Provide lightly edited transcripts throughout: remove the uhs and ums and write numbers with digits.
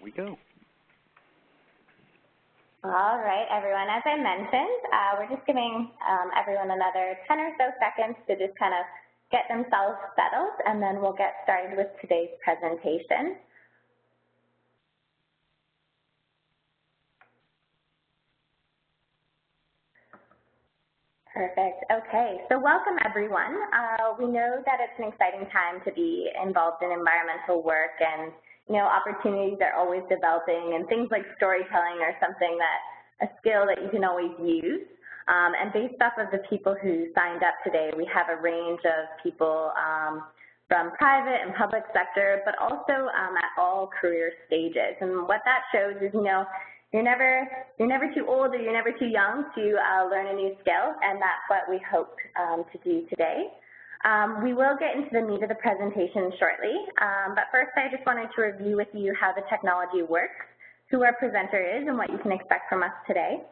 we go. All right, everyone. As I mentioned, we're just giving everyone another 10 or so seconds to just kind of get themselves settled, and then we'll get started with today's presentation. Perfect. Okay, so welcome everyone. We know that it's an exciting time to be involved in environmental work, and opportunities are always developing, and things like storytelling are something a skill that you can always use. And based off of the people who signed up today, we have a range of people from private and public sector, but also at all career stages. And what that shows is, you're never too old or you're never too young to learn a new skill, and that's what we hope to do today. We will get into the meat of the presentation shortly, but first I just wanted to review with you how the technology works, who our presenter is, and what you can expect from us today.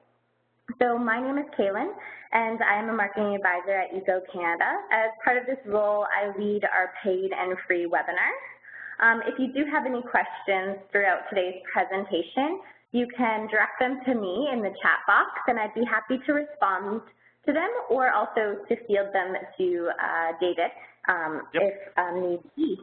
So my name is Kaylin, and I am a marketing advisor at EcoCanada. As part of this role, I lead our paid and free webinars. If you do have any questions throughout today's presentation, you can direct them to me in the chat box, and I'd be happy to respond to them, or also to field them to David if need be.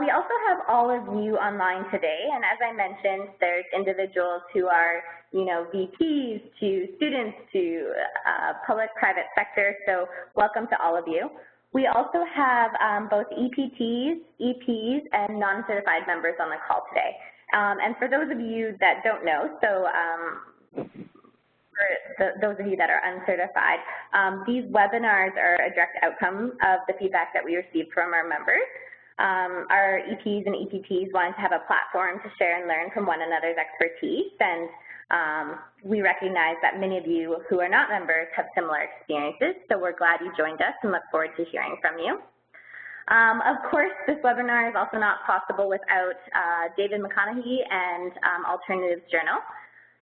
We also have all of you online today, and as I mentioned, there's individuals who are, VPs to students to public-private sector, so welcome to all of you. We also have both EPTs, EPs, and non-certified members on the call today. And for those of you that don't know, so for those of you that are uncertified, these webinars are a direct outcome of the feedback that we received from our members. Our EPs and EPTs wanted to have a platform to share and learn from one another's expertise, and we recognize that many of you who are not members have similar experiences, so we're glad you joined us and look forward to hearing from you. Of course, this webinar is also not possible without David McConaughey and Alternatives Journal.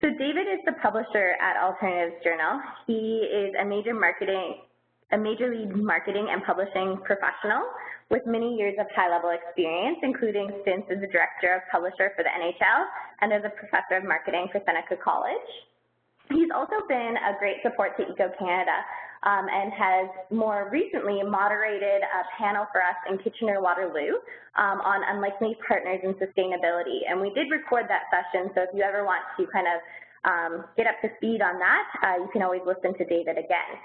So David is the publisher at Alternatives Journal. He is a major league marketing and publishing professional with many years of high-level experience, including stints as the director of publisher for the NHL and as a professor of marketing for Seneca College. He's also been a great support to EcoCanada and has more recently moderated a panel for us in Kitchener-Waterloo on unlikely partners in sustainability. And we did record that session, so if you ever want to kind of get up to speed on that, you can always listen to David again.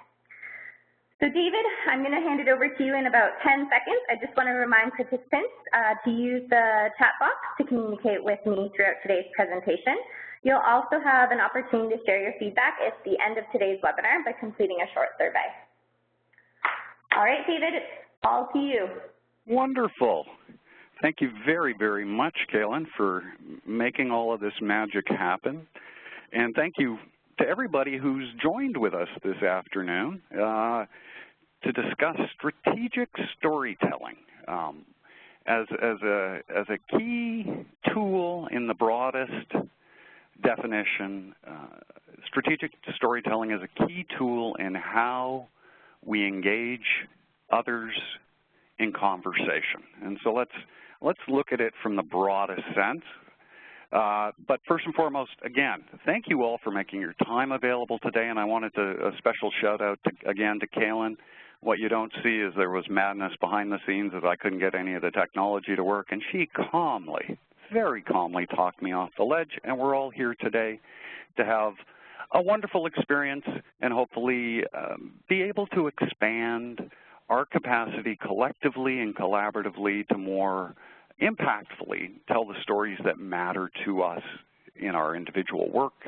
So David, I'm going to hand it over to you in about 10 seconds. I just want to remind participants to use the chat box to communicate with me throughout today's presentation. You'll also have an opportunity to share your feedback at the end of today's webinar by completing a short survey. All right, David, it's all to you. Wonderful. Thank you very, very much, Kaylin, for making all of this magic happen. And thank you to everybody who's joined with us this afternoon to discuss strategic storytelling as a key tool in the broadest definition. Strategic storytelling is a key tool in how we engage others in conversation. And so let's look at it from the broadest sense. But first and foremost, again, thank you all for making your time available today, and I wanted a special shout out again to Kaylin. What you don't see is there was madness behind the scenes as I couldn't get any of the technology to work, and she calmly, very calmly talked me off the ledge, and we're all here today to have a wonderful experience and hopefully be able to expand our capacity collectively and collaboratively to more impactfully tell the stories that matter to us in our individual work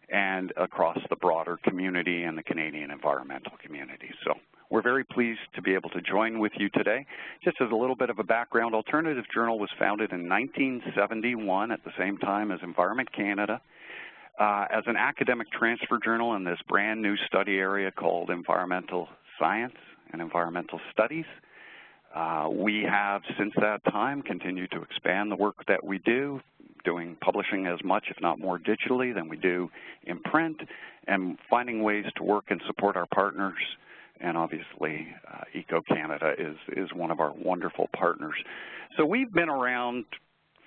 and across the broader community and the Canadian environmental community. So we're very pleased to be able to join with you today. Just as a little bit of a background, Alternatives Journal was founded in 1971 at the same time as Environment Canada as an academic transfer journal in this brand new study area called environmental science and environmental studies. We have, since that time, continued to expand the work that we do, publishing as much, if not more digitally than we do in print, and finding ways to work and support our partners. And obviously, EcoCanada is one of our wonderful partners. So we've been around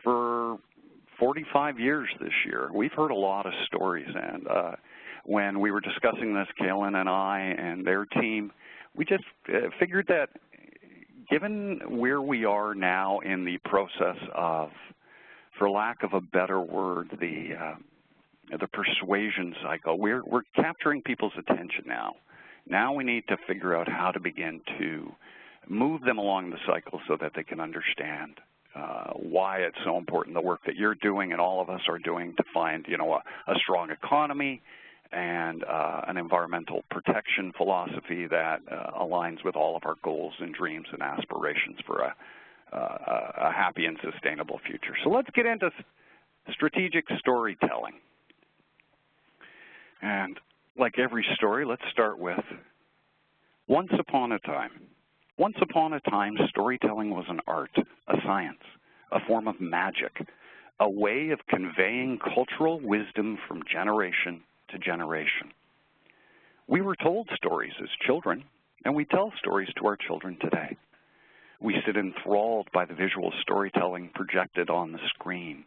for 45 years this year. We've heard a lot of stories, and when we were discussing this, Kaylin and I and their team, we just figured that given where we are now in the process of, for lack of a better word, the persuasion cycle, we're capturing people's attention now. Now we need to figure out how to begin to move them along the cycle so that they can understand why it's so important, the work that you're doing and all of us are doing to find, you know, a strong economy and an environmental protection philosophy that aligns with all of our goals and dreams and aspirations for a happy and sustainable future. So let's get into strategic storytelling. And like every story, let's start with once upon a time. Once upon a time, storytelling was an art, a science, a form of magic, a way of conveying cultural wisdom from generation to generation. We were told stories as children, and we tell stories to our children today. We sit enthralled by the visual storytelling projected on the screen,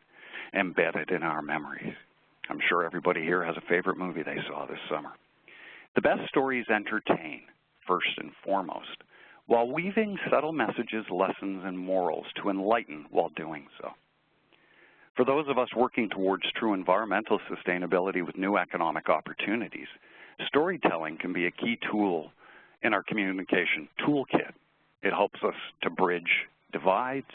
embedded in our memories. I'm sure everybody here has a favorite movie they saw this summer. The best stories entertain, first and foremost, while weaving subtle messages, lessons, and morals to enlighten while doing so. For those of us working towards true environmental sustainability with new economic opportunities, storytelling can be a key tool in our communication toolkit. It helps us to bridge divides,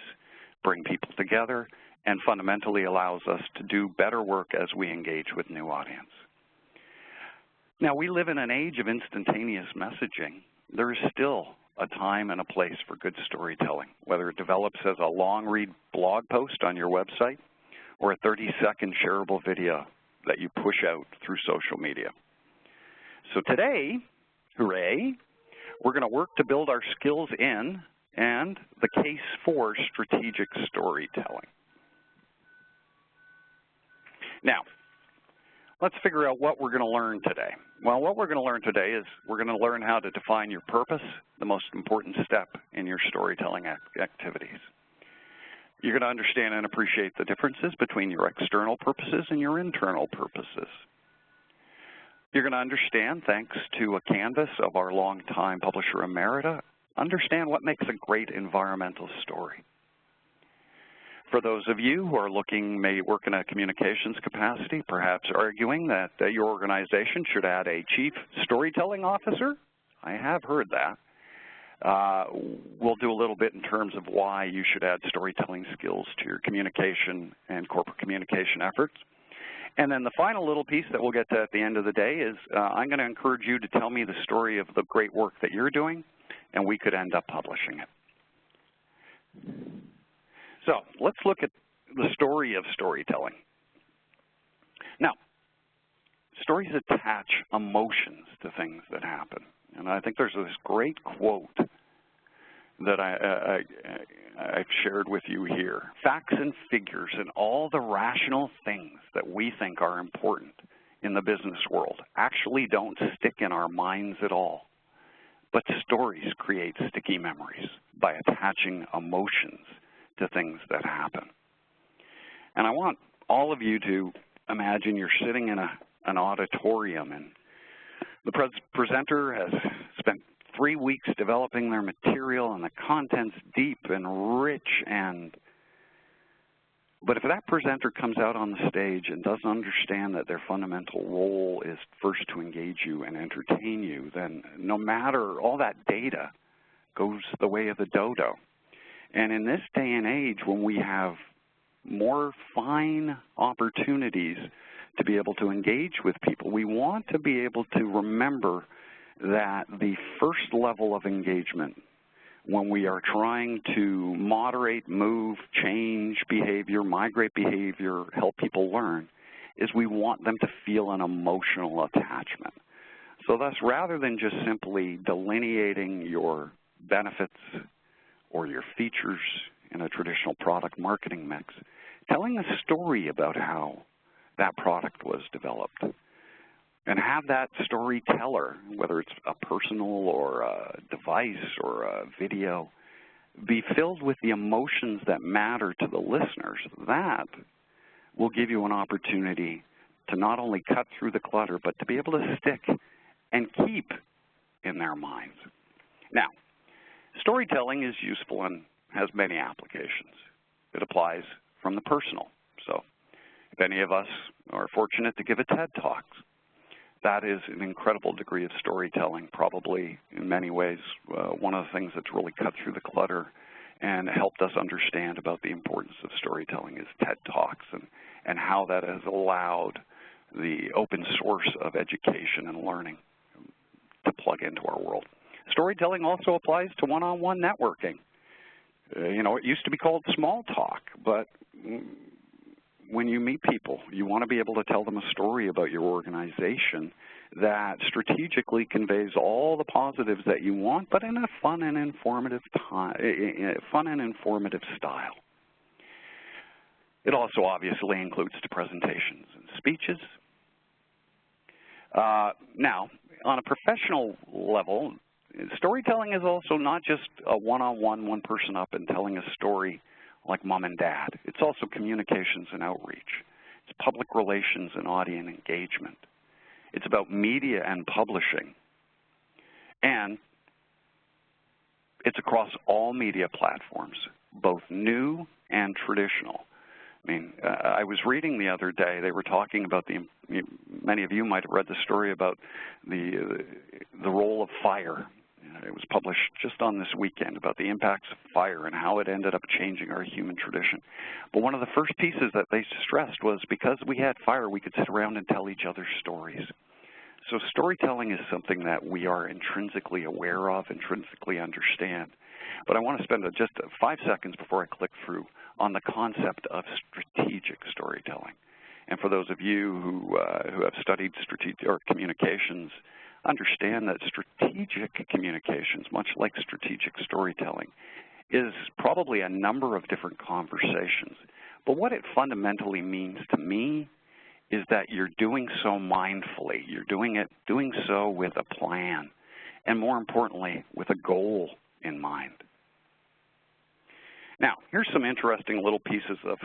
bring people together, and fundamentally allows us to do better work as we engage with new audience. Now, we live in an age of instantaneous messaging. There is still a time and a place for good storytelling, whether it develops as a long-read blog post on your website or a 30-second shareable video that you push out through social media. So today, hooray, we're going to work to build our skills in and the case for strategic storytelling. Now, let's figure out what we're going to learn today. Well, what we're going to learn today is we're going to learn how to define your purpose, the most important step in your storytelling activities. You're going to understand and appreciate the differences between your external purposes and your internal purposes. You're going to understand, thanks to a canvas of our longtime publisher Emerita, understand what makes a great environmental story. For those of you who are looking, may work in a communications capacity, perhaps arguing that your organization should add a chief storytelling officer, I have heard that. We'll do a little bit in terms of why you should add storytelling skills to your communication and corporate communication efforts. And then the final little piece that we'll get to at the end of the day is I'm going to encourage you to tell me the story of the great work that you're doing, and we could end up publishing it. So let's look at the story of storytelling. Now, stories attach emotions to things that happen. And I think there's this great quote that I've shared with you here. Facts and figures and all the rational things that we think are important in the business world actually don't stick in our minds at all. But stories create sticky memories by attaching emotions to things that happen. And I want all of you to imagine you're sitting in an auditorium and the presenter has spent 3 weeks developing their material and the content's deep and rich, but if that presenter comes out on the stage and doesn't understand that their fundamental role is first to engage you and entertain you, then no matter all that data goes the way of the dodo. And in this day and age, when we have more fine opportunities to be able to engage with people, we want to be able to remember that the first level of engagement when we are trying to moderate, move, change behavior, migrate behavior, help people learn, is we want them to feel an emotional attachment. So thus, rather than just simply delineating your benefits or your features in a traditional product marketing mix, telling a story about how that product was developed, and have that storyteller, whether it's a personal or a device or a video, be filled with the emotions that matter to the listeners. That will give you an opportunity to not only cut through the clutter, but to be able to stick and keep in their minds. Now, storytelling is useful and has many applications. It applies from the personal. So if any of us are fortunate to give a TED Talk, that is an incredible degree of storytelling, probably in many ways one of the things that's really cut through the clutter and helped us understand about the importance of storytelling is TED Talks and how that has allowed the open source of education and learning to plug into our world. Storytelling also applies to one-on-one networking. You know, it used to be called small talk, but when you meet people, you want to be able to tell them a story about your organization that strategically conveys all the positives that you want, but in a fun and informative style. It also obviously includes the presentations and speeches. Now, on a professional level, storytelling is also not just a one-on-one, one person up and telling a story like mom and dad. It's also communications and outreach. It's public relations and audience engagement. It's about media and publishing. And it's across all media platforms, both new and traditional. I mean, I was reading the other day, they were talking about many of you might have read the story about the role of fire. It was published just on this weekend about the impacts of fire and how it ended up changing our human tradition. But one of the first pieces that they stressed was because we had fire, we could sit around and tell each other stories. So storytelling is something that we are intrinsically aware of, intrinsically understand. But I want to spend just 5 seconds before I click through on the concept of strategic storytelling. And for those of you who have studied communications, understand that strategic communications, much like strategic storytelling, is probably a number of different conversations. But what it fundamentally means to me is that you're doing so mindfully. You're doing so with a plan, and more importantly, with a goal in mind. Now, here's some interesting little pieces of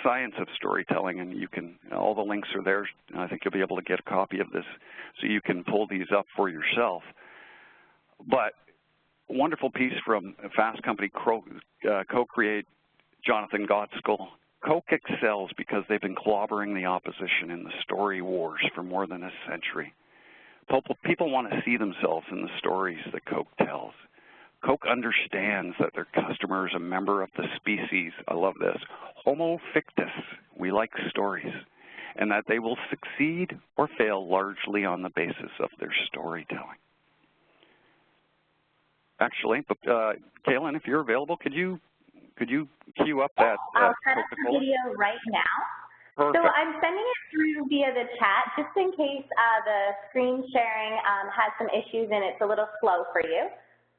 science of storytelling, and you can, all the links are there. I think you'll be able to get a copy of this so you can pull these up for yourself. But a wonderful piece from Fast Company co-create Jonathan Gotskill. Coke excels because they've been clobbering the opposition in the story wars for more than a century. People want to see themselves in the stories that Coke tells. Coke understands that their customer is a member of the species, I love this, Homo fictus, we like stories, and that they will succeed or fail largely on the basis of their storytelling. Actually, Kaylin, if you're available, could you queue up that I'll set up the video right now. Perfect. So I'm sending it through via the chat just in case the screen sharing has some issues and it's a little slow for you.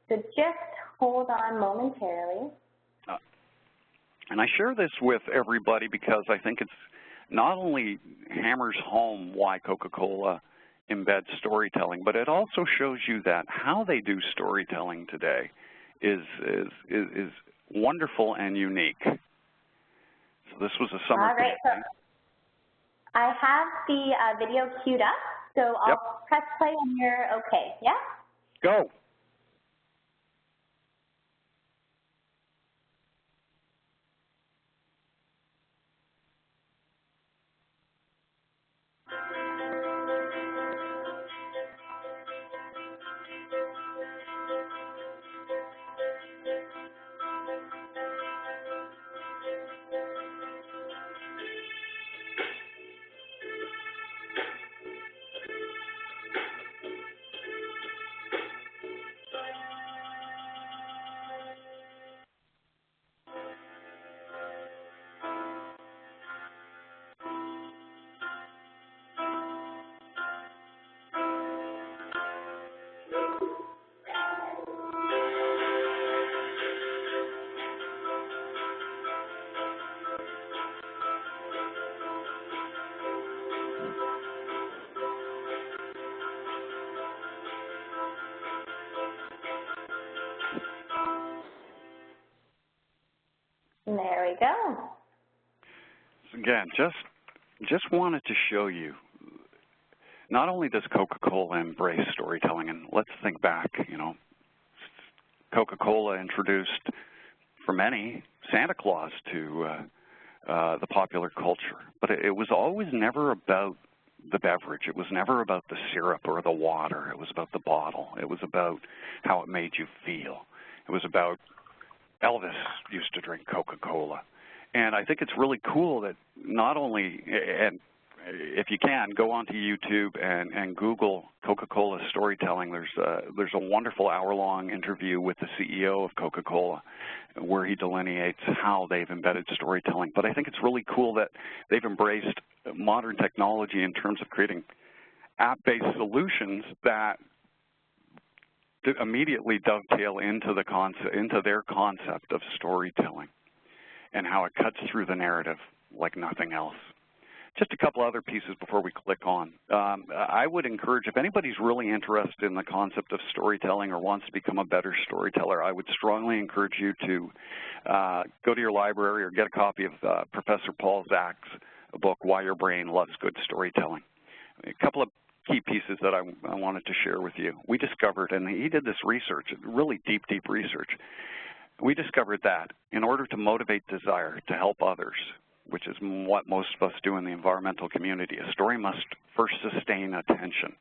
So just hold on momentarily. And I share this with everybody because I think it's not only hammers home why Coca-Cola embeds storytelling, but it also shows you that how they do storytelling today is wonderful and unique. So this was a summer. All right, so I have the video queued up, so I'll press play when you're okay, yeah? Go. There we go. again, just wanted to show you, not only does Coca-Cola embrace storytelling, and let's think back, you know, Coca-Cola introduced, for many, Santa Claus to the popular culture, but it was always never about the beverage. It was never about the syrup or the water. It was about the bottle. It was about how it made you feel. It was about Elvis used to drink Coca-Cola. And I think it's really cool that not only, and if you can, go onto YouTube and Google Coca-Cola storytelling. There's a wonderful hour-long interview with the CEO of Coca-Cola where he delineates how they've embedded storytelling. But I think it's really cool that they've embraced modern technology in terms of creating app-based solutions that immediately dovetail into their concept of storytelling and how it cuts through the narrative like nothing else. Just a couple other pieces before we click on. I would encourage, if anybody's really interested in the concept of storytelling or wants to become a better storyteller, I would strongly encourage you to go to your library or get a copy of Professor Paul Zak's book, Why Your Brain Loves Good Storytelling. A couple of key pieces that I wanted to share with you. We discovered, and he did this research, really deep research. We discovered that in order to motivate desire to help others, which is what most of us do in the environmental community, a story must first sustain attention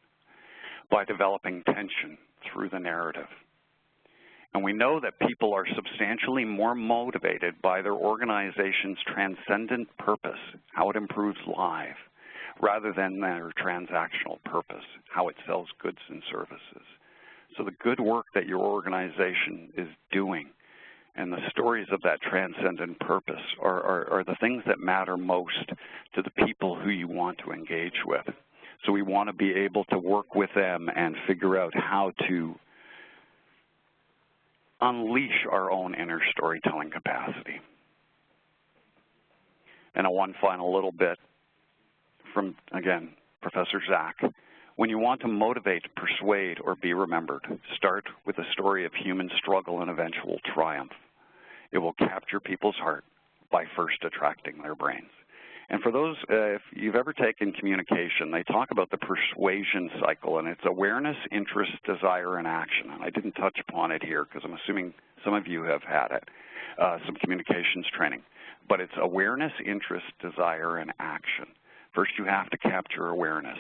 by developing tension through the narrative. And we know that people are substantially more motivated by their organization's transcendent purpose, how it improves lives, rather than their transactional purpose, how it sells goods and services. So the good work that your organization is doing and the stories of that transcendent purpose are the things that matter most to the people who you want to engage with. So we want to be able to work with them and figure out how to unleash our own inner storytelling capacity. And one final little bit from, again, Professor Zak. When you want to motivate, persuade, or be remembered, start with a story of human struggle and eventual triumph. It will capture people's heart by first attracting their brains. And for those, if you've ever taken communication, they talk about the persuasion cycle, and it's awareness, interest, desire, and action. And I didn't touch upon it here because I'm assuming some of you have had it, some communications training. But it's awareness, interest, desire, and action. First, you have to capture awareness.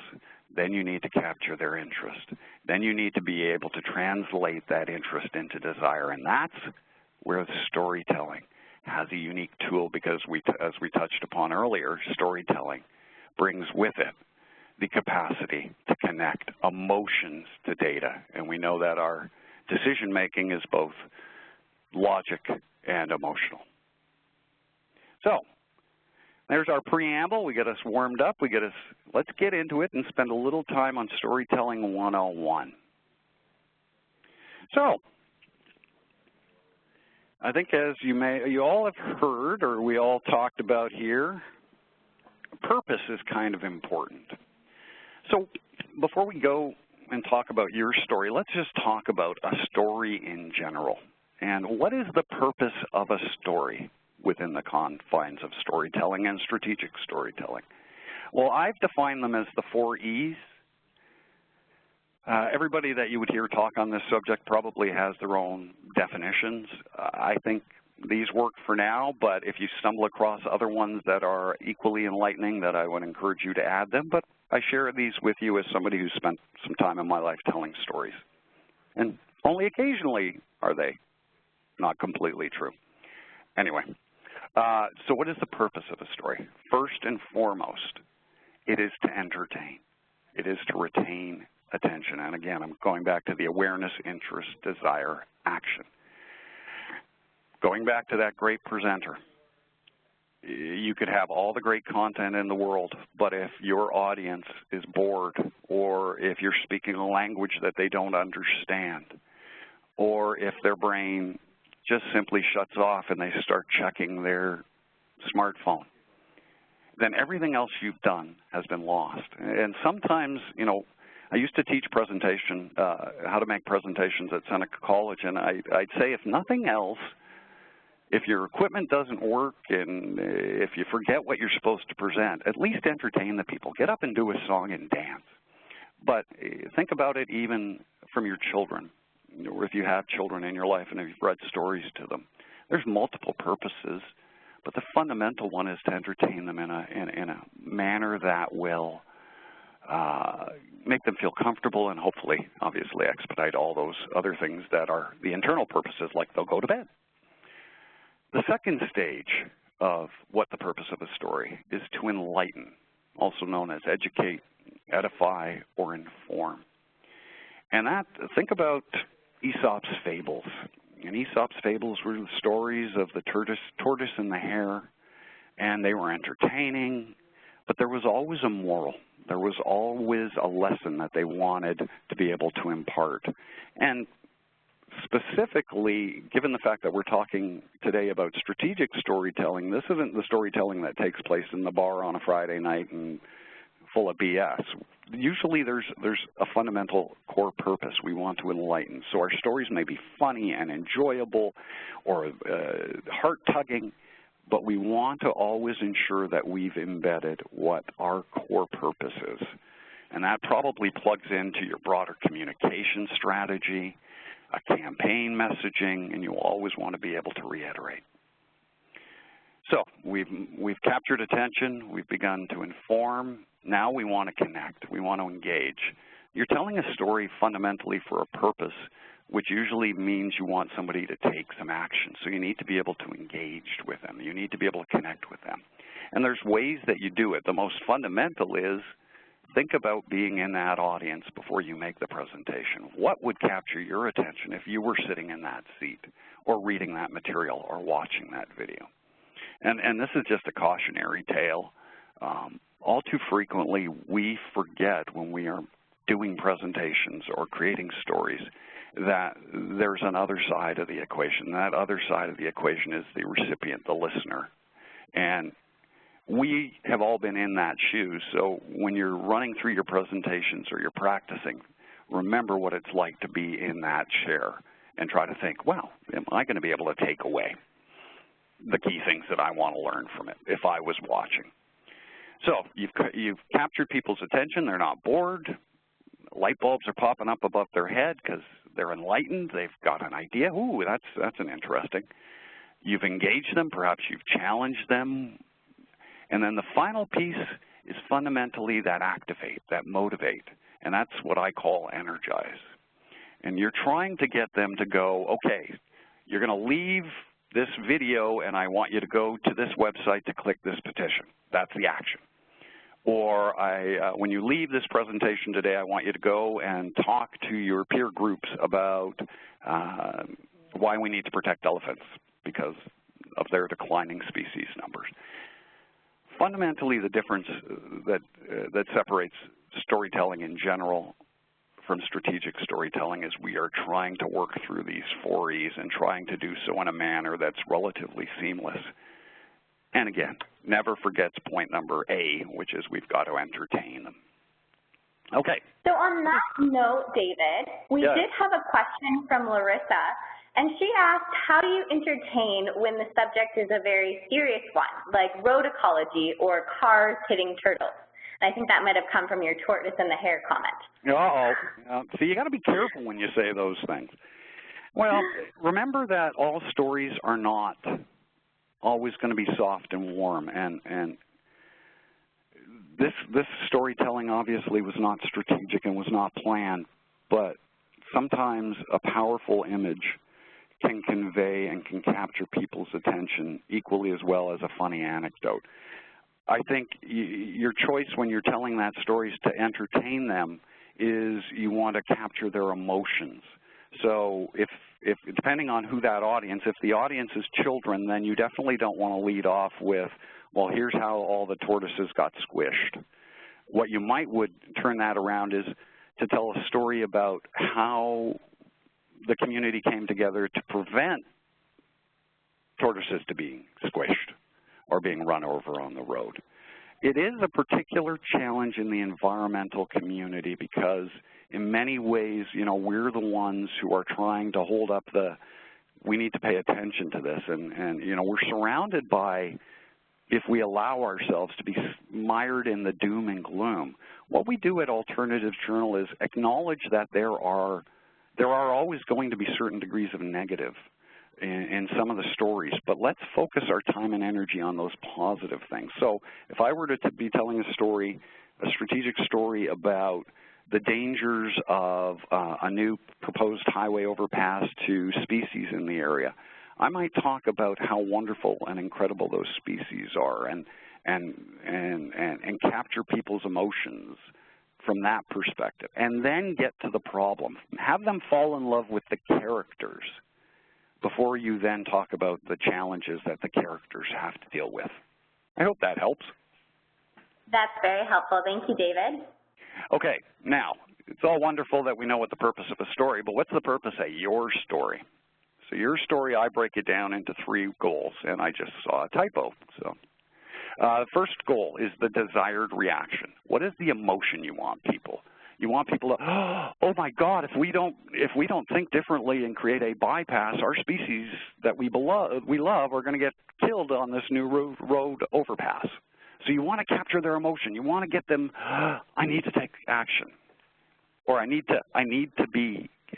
Then you need to capture their interest. Then you need to be able to translate that interest into desire. And that's where the storytelling has a unique tool, because as we touched upon earlier, storytelling brings with it the capacity to connect emotions to data. And we know that our decision-making is both logic and emotional. So there's our preamble. We get us warmed up. Let's get into it and spend a little time on Storytelling 101. So I think, as you all have heard, or we all talked about here, purpose is kind of important. So before we go and talk about your story, let's just talk about a story in general. And what is the purpose of a story within the confines of storytelling and strategic storytelling? Well, I've defined them as the 4 E's. Everybody that you would hear talk on this subject probably has their own definitions. I think these work for now, but if you stumble across other ones that are equally enlightening, that I would encourage you to add them. But I share these with you as somebody who's spent some time in my life telling stories. And only occasionally are they not completely true. Anyway, so what is the purpose of a story? First and foremost, it is to entertain. It is to retain attention. And again, I'm going back to the awareness, interest, desire, action. Going back to that great presenter, you could have all the great content in the world, but if your audience is bored, or if you're speaking a language that they don't understand, or if their brain just simply shuts off and they start checking their smartphone, then everything else you've done has been lost. And sometimes, you know, I used to teach presentation, how to make presentations at Seneca College, and I'd say, if nothing else, If your equipment doesn't work and if you forget what you're supposed to present, at least entertain the people. Get up and do a song and dance. But think about it even from your children, or if you have children in your life and if you've read stories to them. There's multiple purposes, but the fundamental one is to entertain them in a manner that will make them feel comfortable and hopefully, obviously, expedite all those other things that are the internal purposes, like they'll go to bed. The second stage of what the purpose of a story is to enlighten, also known as educate, edify, or inform. And that, think about Aesop's fables. And Aesop's fables were the stories of the tortoise and the hare, and they were entertaining, but there was always a moral. There was always a lesson that they wanted to be able to impart. And specifically, given the fact that we're talking today about strategic storytelling, this isn't the storytelling that takes place in the bar on a Friday night and full of BS. Usually there's a fundamental core purpose. We want to enlighten. So our stories may be funny and enjoyable or heart-tugging, but we want to always ensure that we've embedded what our core purpose is. And that probably plugs into your broader communication strategy, a campaign messaging, and you'll always want to be able to reiterate. So we've captured attention, we've begun to inform, now we want to connect, we want to engage. You're telling a story fundamentally for a purpose, which usually means you want somebody to take some action. So you need to be able to engage with them. You need to be able to connect with them. And there's ways that you do it. The most fundamental is think about being in that audience before you make the presentation. What would capture your attention if you were sitting in that seat or reading that material or watching that video? And this is just a cautionary tale. All too frequently, we forget when we are doing presentations or creating stories that there's another side of the equation. That other side of the equation is the recipient, the listener. And we have all been in that shoes, so when you're running through your presentations or you're practicing, remember what it's like to be in that chair and try to think, well, am I going to be able to take away the key things that I want to learn from it if I was watching? So you've captured people's attention. They're not bored. Light bulbs are popping up above their head because they're enlightened. They've got an idea. Ooh, that's an interesting. You've engaged them. Perhaps you've challenged them. And then the final piece is fundamentally that activate, that motivate, and that's what I call energize. And you're trying to get them to go, okay, you're going to leave this video and I want you to go to this website to click this petition. That's the action. Or when you leave this presentation today, I want you to go and talk to your peer groups about why we need to protect elephants because of their declining species numbers. Fundamentally, the difference that separates storytelling in general from strategic storytelling is we are trying to work through these 4 E's and trying to do so in a manner that's relatively seamless. And again, never forgets point number A, which is we've got to entertain them. Okay. So on that note, David, we did have a question from Larissa. And she asked, how do you entertain when the subject is a very serious one, like road ecology or cars hitting turtles? And I think that might have come from your tortoise and the hare comment. So you got to be careful when you say those things. Well, remember that all stories are not always going to be soft and warm. And this storytelling obviously was not strategic and was not planned, but sometimes a powerful image can convey and can capture people's attention equally as well as a funny anecdote. I think your choice when you're telling that story is to entertain them is you want to capture their emotions. So if depending on who that audience, if the audience is children, then you definitely don't want to lead off with, well, here's how all the tortoises got squished. What you would turn that around is to tell a story about how the community came together to prevent tortoises to being squished or being run over on the road. It is a particular challenge in the environmental community because in many ways, we're the ones who are trying to hold up the we need to pay attention to this. And you know, we're surrounded by, if we allow ourselves to be mired in the doom and gloom, what we do at Alternatives Journal is acknowledge that there are always going to be certain degrees of negative in some of the stories, but let's focus our time and energy on those positive things. So if I were to be telling a story, a strategic story about the dangers of a new proposed highway overpass to species in the area, I might talk about how wonderful and incredible those species are and capture people's emotions from that perspective, and then get to the problem. Have them fall in love with the characters before you then talk about the challenges that the characters have to deal with. I hope that helps. That's very helpful. Thank you, David. Okay, now, it's all wonderful that we know what the purpose of a story, but what's the purpose of your story? So your story, I break it down into 3 goals, and I just saw a typo. So the first goal is the desired reaction. What is the emotion you want people? You want people to, oh my God, if we don't think differently and create a bypass, our species that we love are going to get killed on this new road overpass. So you want to capture their emotion. You want to get them, I need to take action, or I need to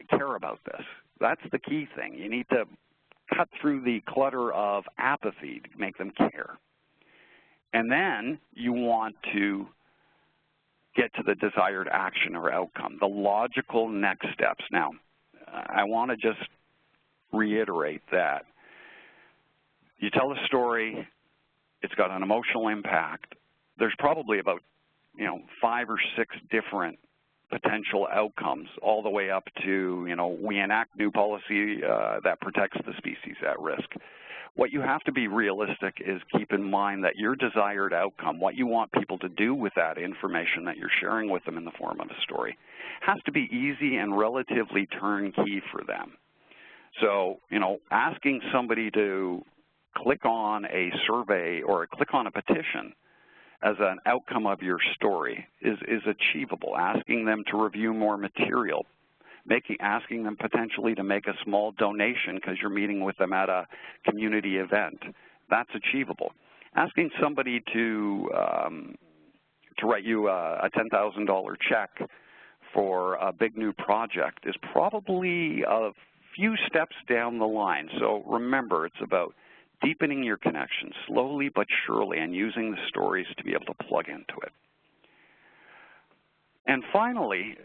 care about this. That's the key thing. You need to cut through the clutter of apathy to make them care. And then you want to get to the desired action or outcome, the logical next steps. Now, I want to just reiterate that you tell a story, it's got an emotional impact. There's probably about 5 or 6 different potential outcomes, all the way up to, we enact new policy that protects the species at risk. What you have to be realistic is keep in mind that your desired outcome, what you want people to do with that information that you're sharing with them in the form of a story, has to be easy and relatively turnkey for them. So, asking somebody to click on a survey or click on a petition as an outcome of your story is achievable. Asking them to review more material, asking them potentially to make a small donation because you're meeting with them at a community event, that's achievable. Asking somebody to write you a $10,000 check for a big new project is probably a few steps down the line. So remember, it's about deepening your connection slowly but surely and using the stories to be able to plug into it. And finally,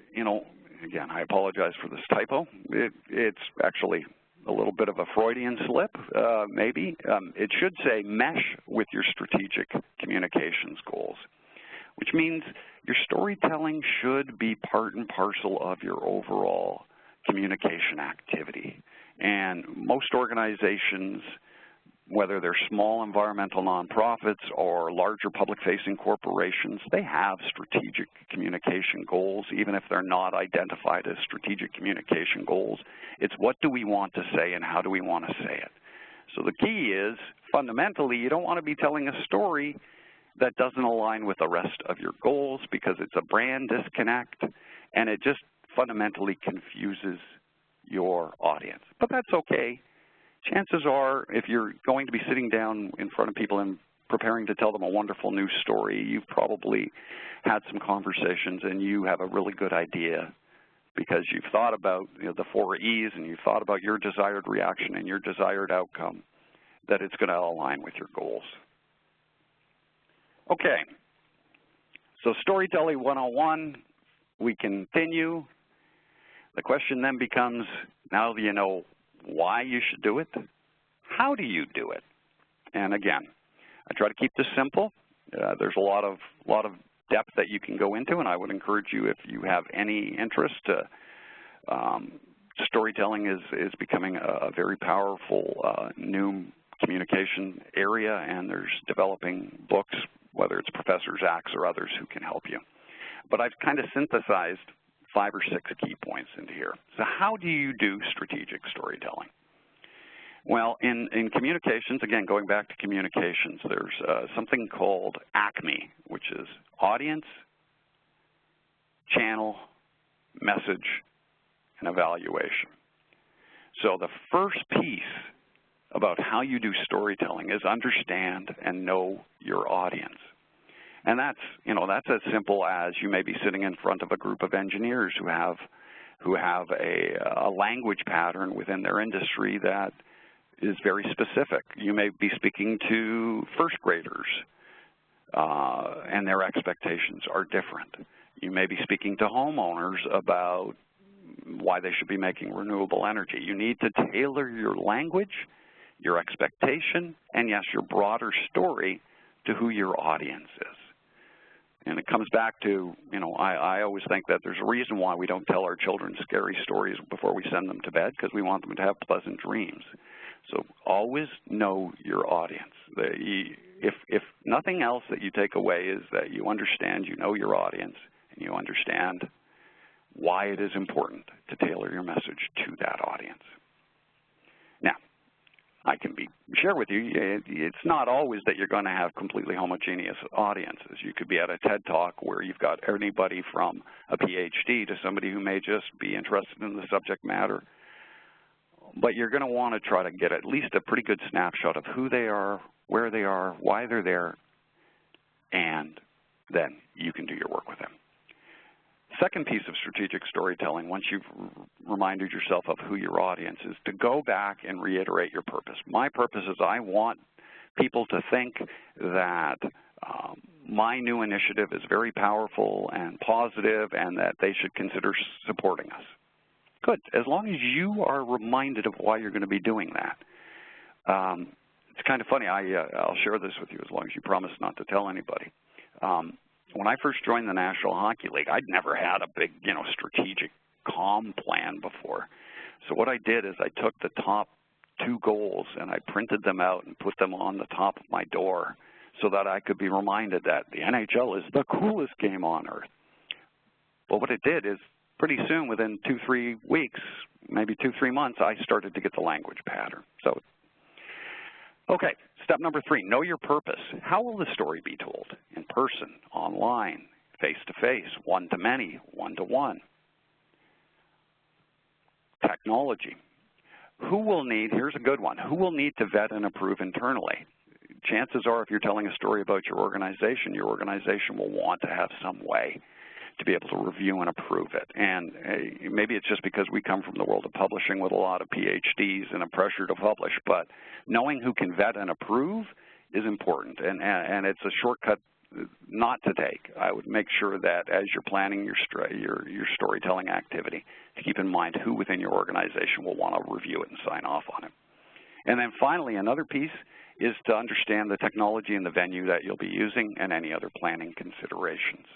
again, I apologize for this typo. It's actually a little bit of a Freudian slip, maybe. It should say mesh with your strategic communications goals, which means your storytelling should be part and parcel of your overall communication activity. And most organizations, whether they're small environmental nonprofits or larger public-facing corporations, they have strategic communication goals, even if they're not identified as strategic communication goals. It's what do we want to say and how do we want to say it. So the key is, fundamentally, you don't want to be telling a story that doesn't align with the rest of your goals because it's a brand disconnect and it just fundamentally confuses your audience. But that's okay. Chances are, if you're going to be sitting down in front of people and preparing to tell them a wonderful new story, you've probably had some conversations and you have a really good idea because you've thought about the 4 E's and you've thought about your desired reaction and your desired outcome, that it's going to align with your goals. Okay, so Storytelling 101, we continue. The question then becomes, now that you know why you should do it, how do you do it? And again, I try to keep this simple. There's a lot of depth that you can go into, and I would encourage you, if you have any interest, storytelling is becoming a very powerful new communication area, and there's developing books, whether it's Professor Zaks or others who can help you. But I've kind of synthesized 5 or 6 key points into here. So how do you do strategic storytelling? Well, in communications, again, going back to communications, there's something called ACME, which is audience, channel, message, and evaluation. So the first piece about how you do storytelling is understand and know your audience. And that's, that's as simple as you may be sitting in front of a group of engineers who have a language pattern within their industry that is very specific. You may be speaking to first graders, and their expectations are different. You may be speaking to homeowners about why they should be making renewable energy. You need to tailor your language, your expectation, and yes, your broader story to who your audience is. And it comes back to, I always think that there's a reason why we don't tell our children scary stories before we send them to bed, because we want them to have pleasant dreams. So always know your audience. If nothing else that you take away is that you understand, you know your audience, and you understand why it is important to tailor your message to that audience. Now, I can share with you, it's not always that you're going to have completely homogeneous audiences. You could be at a TED Talk where you've got anybody from a PhD to somebody who may just be interested in the subject matter. But you're going to want to try to get at least a pretty good snapshot of who they are, where they are, why they're there, and then you can do your work with them. Second piece of strategic storytelling, once you've reminded yourself of who your audience is, to go back and reiterate your purpose. My purpose is I want people to think that my new initiative is very powerful and positive and that they should consider supporting us. Good, as long as you are reminded of why you're going to be doing that. It's kind of funny, I'll share this with you as long as you promise not to tell anybody. When I first joined the National Hockey League, I'd never had a big, strategic comm plan before. So what I did is I took the top 2 goals and I printed them out and put them on the top of my door so that I could be reminded that the NHL is the coolest game on earth. But what it did is pretty soon, within 2-3 weeks, maybe 2-3 months, I started to get the language pattern. So, okay, step number 3, know your purpose. How will the story be told? In person, online, face-to-face, one-to-many, one-to-one. Technology. Who will need, here's a good one, who will need to vet and approve internally? Chances are if you're telling a story about your organization will want to have some way to be able to review and approve it. And maybe it's just because we come from the world of publishing with a lot of PhDs and a pressure to publish, but knowing who can vet and approve is important, and it's a shortcut not to take. I would make sure that as you're planning your storytelling activity, to keep in mind who within your organization will want to review it and sign off on it. And then finally, another piece is to understand the technology and the venue that you'll be using and any other planning considerations.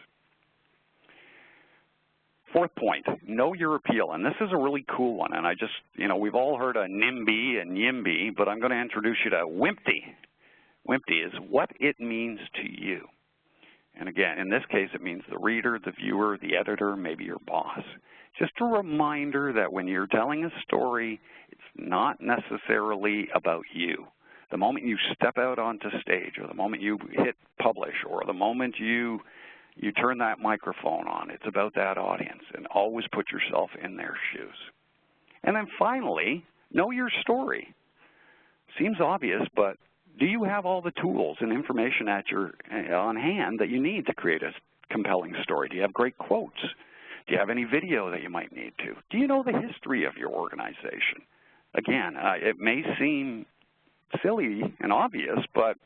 Fourth point, know your appeal, and this is a really cool one, and we've all heard of NIMBY and YIMBY, but I'm going to introduce you to WIMPY. WIMPY is what it means to you. And again, in this case, it means the reader, the viewer, the editor, maybe your boss. Just a reminder that when you're telling a story, it's not necessarily about you. The moment you step out onto stage, or the moment you hit publish, or the moment you turn that microphone on, it's about that audience, and always put yourself in their shoes. And then finally, know your story. Seems obvious, but do you have all the tools and information on hand that you need to create a compelling story? Do you have great quotes? Do you have any video that you might need to? Do you know the history of your organization? Again, it may seem silly and obvious, but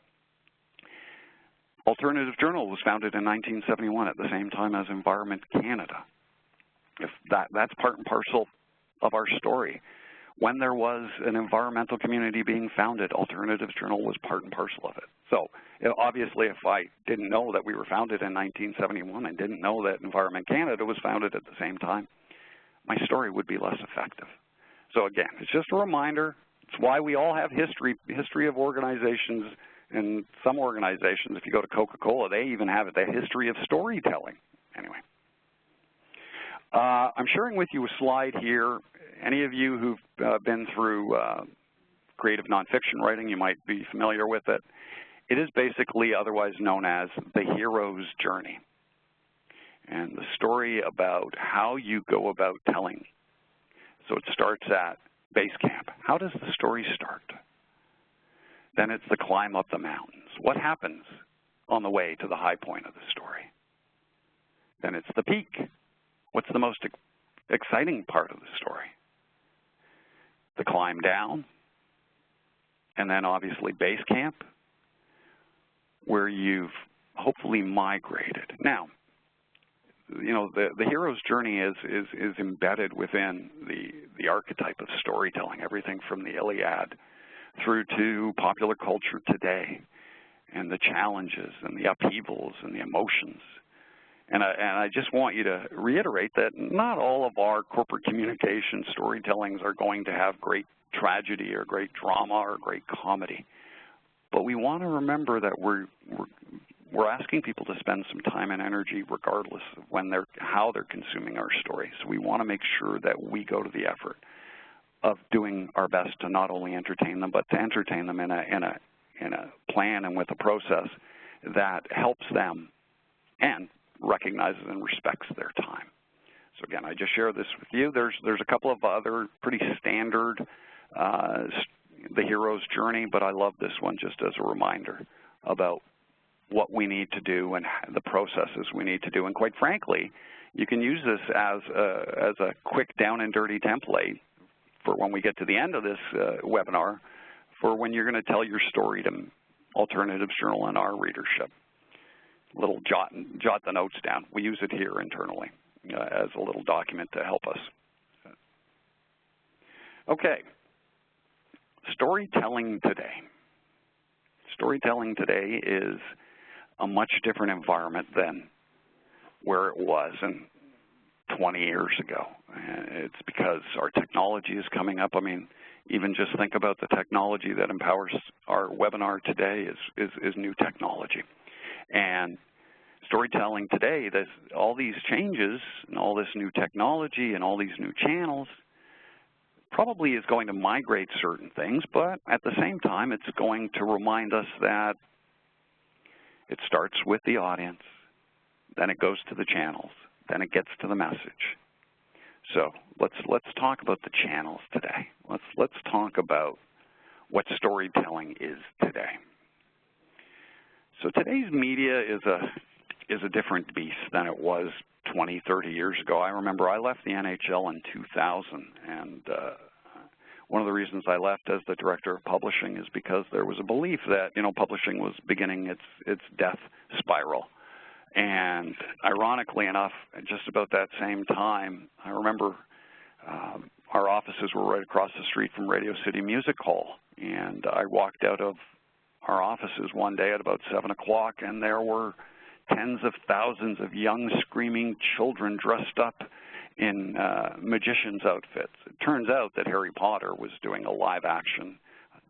Alternative Journal was founded in 1971 at the same time as Environment Canada. If that's part and parcel of our story. When there was an environmental community being founded, Alternative Journal was part and parcel of it. So obviously, if I didn't know that we were founded in 1971 and didn't know that Environment Canada was founded at the same time, my story would be less effective. So again, it's just a reminder. It's why we all have history of organizations. And some organizations, if you go to Coca-Cola, they even have the history of storytelling. Anyway, I'm sharing with you a slide here. Any of you who've been through creative nonfiction writing, you might be familiar with it. It is basically otherwise known as the hero's journey, and the story about how you go about telling. So it starts at base camp. How does the story start? Then it's the climb up the mountains. What happens on the way to the high point of the story? Then it's the peak. What's the most exciting part of the story? The climb down, and then obviously base camp, where you've hopefully migrated. Now, you know, the hero's journey is embedded within the archetype of storytelling, everything from the Iliad through to popular culture today, and the challenges and the upheavals and the emotions. And I just want you to reiterate that not all of our corporate communication storytellings are going to have great tragedy or great drama or great comedy. But we want to remember that we're asking people to spend some time and energy regardless of how they're consuming our story. So we want to make sure that we go to the effort of doing our best to not only entertain them, but to entertain them in a plan and with a process that helps them and recognizes and respects their time. So again, I just share this with you. There's a couple of other pretty standard the hero's journey, but I love this one just as a reminder about what we need to do and the processes we need to do. And quite frankly, you can use this as a quick down and dirty template for when we get to the end of this webinar for when you're going to tell your story to Alternatives Journal and our readership. Little jot the notes down. We use it here internally as a little document to help us. Okay, storytelling today. Storytelling today is a much different environment than where it was 20 years ago. It's because our technology is coming up. I mean, even just think about the technology that empowers our webinar today is new technology. And storytelling today, there's all these changes and all this new technology and all these new channels probably is going to migrate certain things, but at the same time, it's going to remind us that it starts with the audience, then it goes to the channels, then it gets to the message. So let's talk about the channels today. Let's talk about what storytelling is today. So today's media is a different beast than it was 20, 30 years ago. I remember I left the NHL in 2000, and one of the reasons I left as the director of publishing is because there was a belief that, you know, publishing was beginning its death spiral. And ironically enough, just about that same time, I remember our offices were right across the street from Radio City Music Hall, and I walked out of our offices one day at about 7 o'clock, and there were tens of thousands of young screaming children dressed up in magicians' outfits. It turns out that Harry Potter was doing a live action.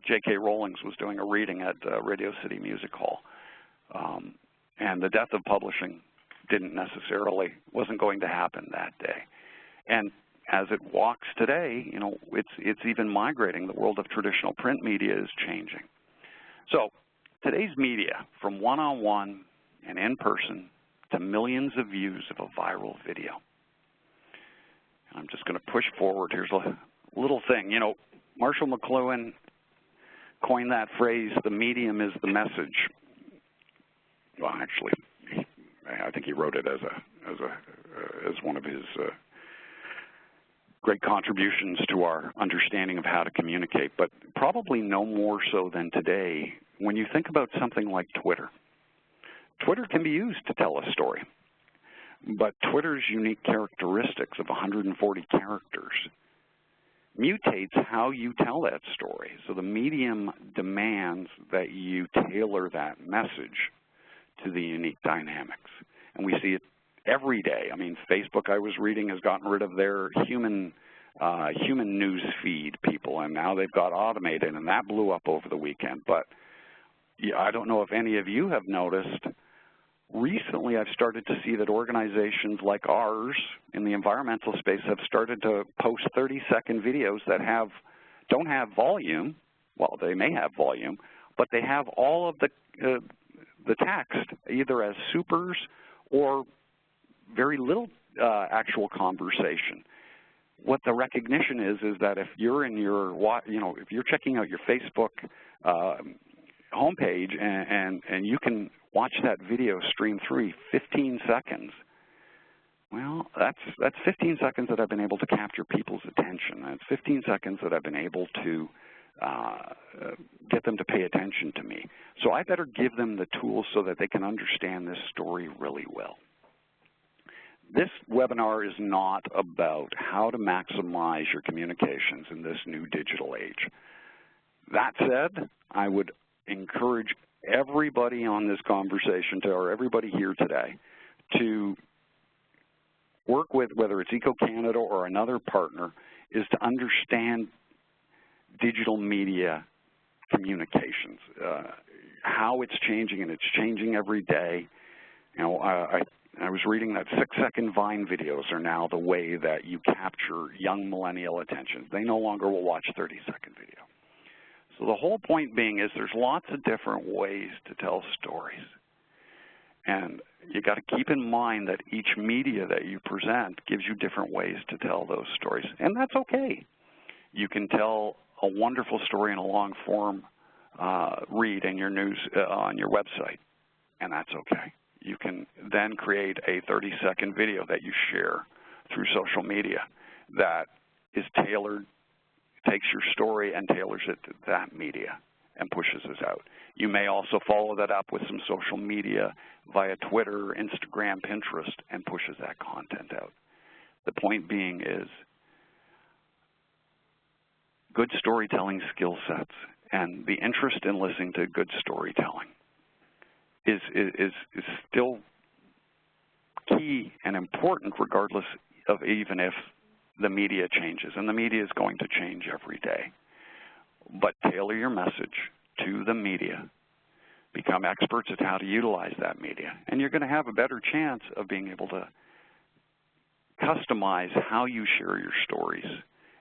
J.K. Rowling was doing a reading at Radio City Music Hall. And the death of publishing wasn't going to happen that day. And as it walks today, you know, it's even migrating. The world of traditional print media is changing. So today's media, from one-on-one and in-person to millions of views of a viral video. And I'm just going to push forward. Here's a little thing. You know, Marshall McLuhan coined that phrase, the medium is the message. Well, actually, I think he wrote it as one of his great contributions to our understanding of how to communicate, but probably no more so than today when you think about something like Twitter. Twitter can be used to tell a story, but Twitter's unique characteristics of 140 characters mutates how you tell that story. So the medium demands that you tailor that message to the unique dynamics. And we see it every day. I mean, Facebook, I was reading, has gotten rid of their human news feed people, and now they've got automated, and that blew up over the weekend. But yeah, I don't know if any of you have noticed, recently I've started to see that organizations like ours in the environmental space have started to post 30-second videos that don't have volume. Well, they may have volume, but they have all of the text either as supers or very little actual conversation. what the recognition is that if you're in your, if you're checking out your Facebook homepage and you can watch that video stream through 15 seconds, well, that's 15 seconds that I've been able to capture people's attention. That's 15 seconds that I've been able to get them to pay attention to me. So I better give them the tools so that they can understand this story really well. This webinar is not about how to maximize your communications in this new digital age. That said, I would encourage everybody on this conversation, or everybody here today, to work with, whether it's EcoCanada or another partner, is to understand digital media communications, how it's changing, and it's changing every day. I was reading that 6-second Vine videos are now the way that you capture young millennial attention. They no longer will watch 30-second video. So the whole point being is there's lots of different ways to tell stories. And you got to keep in mind that each media that you present gives you different ways to tell those stories. And that's okay. You can tell a wonderful story in a long-form read in your news on your website, and that's okay. You can then create a 30-second video that you share through social media that is tailored, takes your story and tailors it to that media and pushes it out. You may also follow that up with some social media via Twitter, Instagram, Pinterest, and pushes that content out. The point being is good storytelling skill sets and the interest in listening to good storytelling is still key and important regardless of even if the media changes, and the media is going to change every day. But tailor your message to the media. Become experts at how to utilize that media, and you're going to have a better chance of being able to customize how you share your stories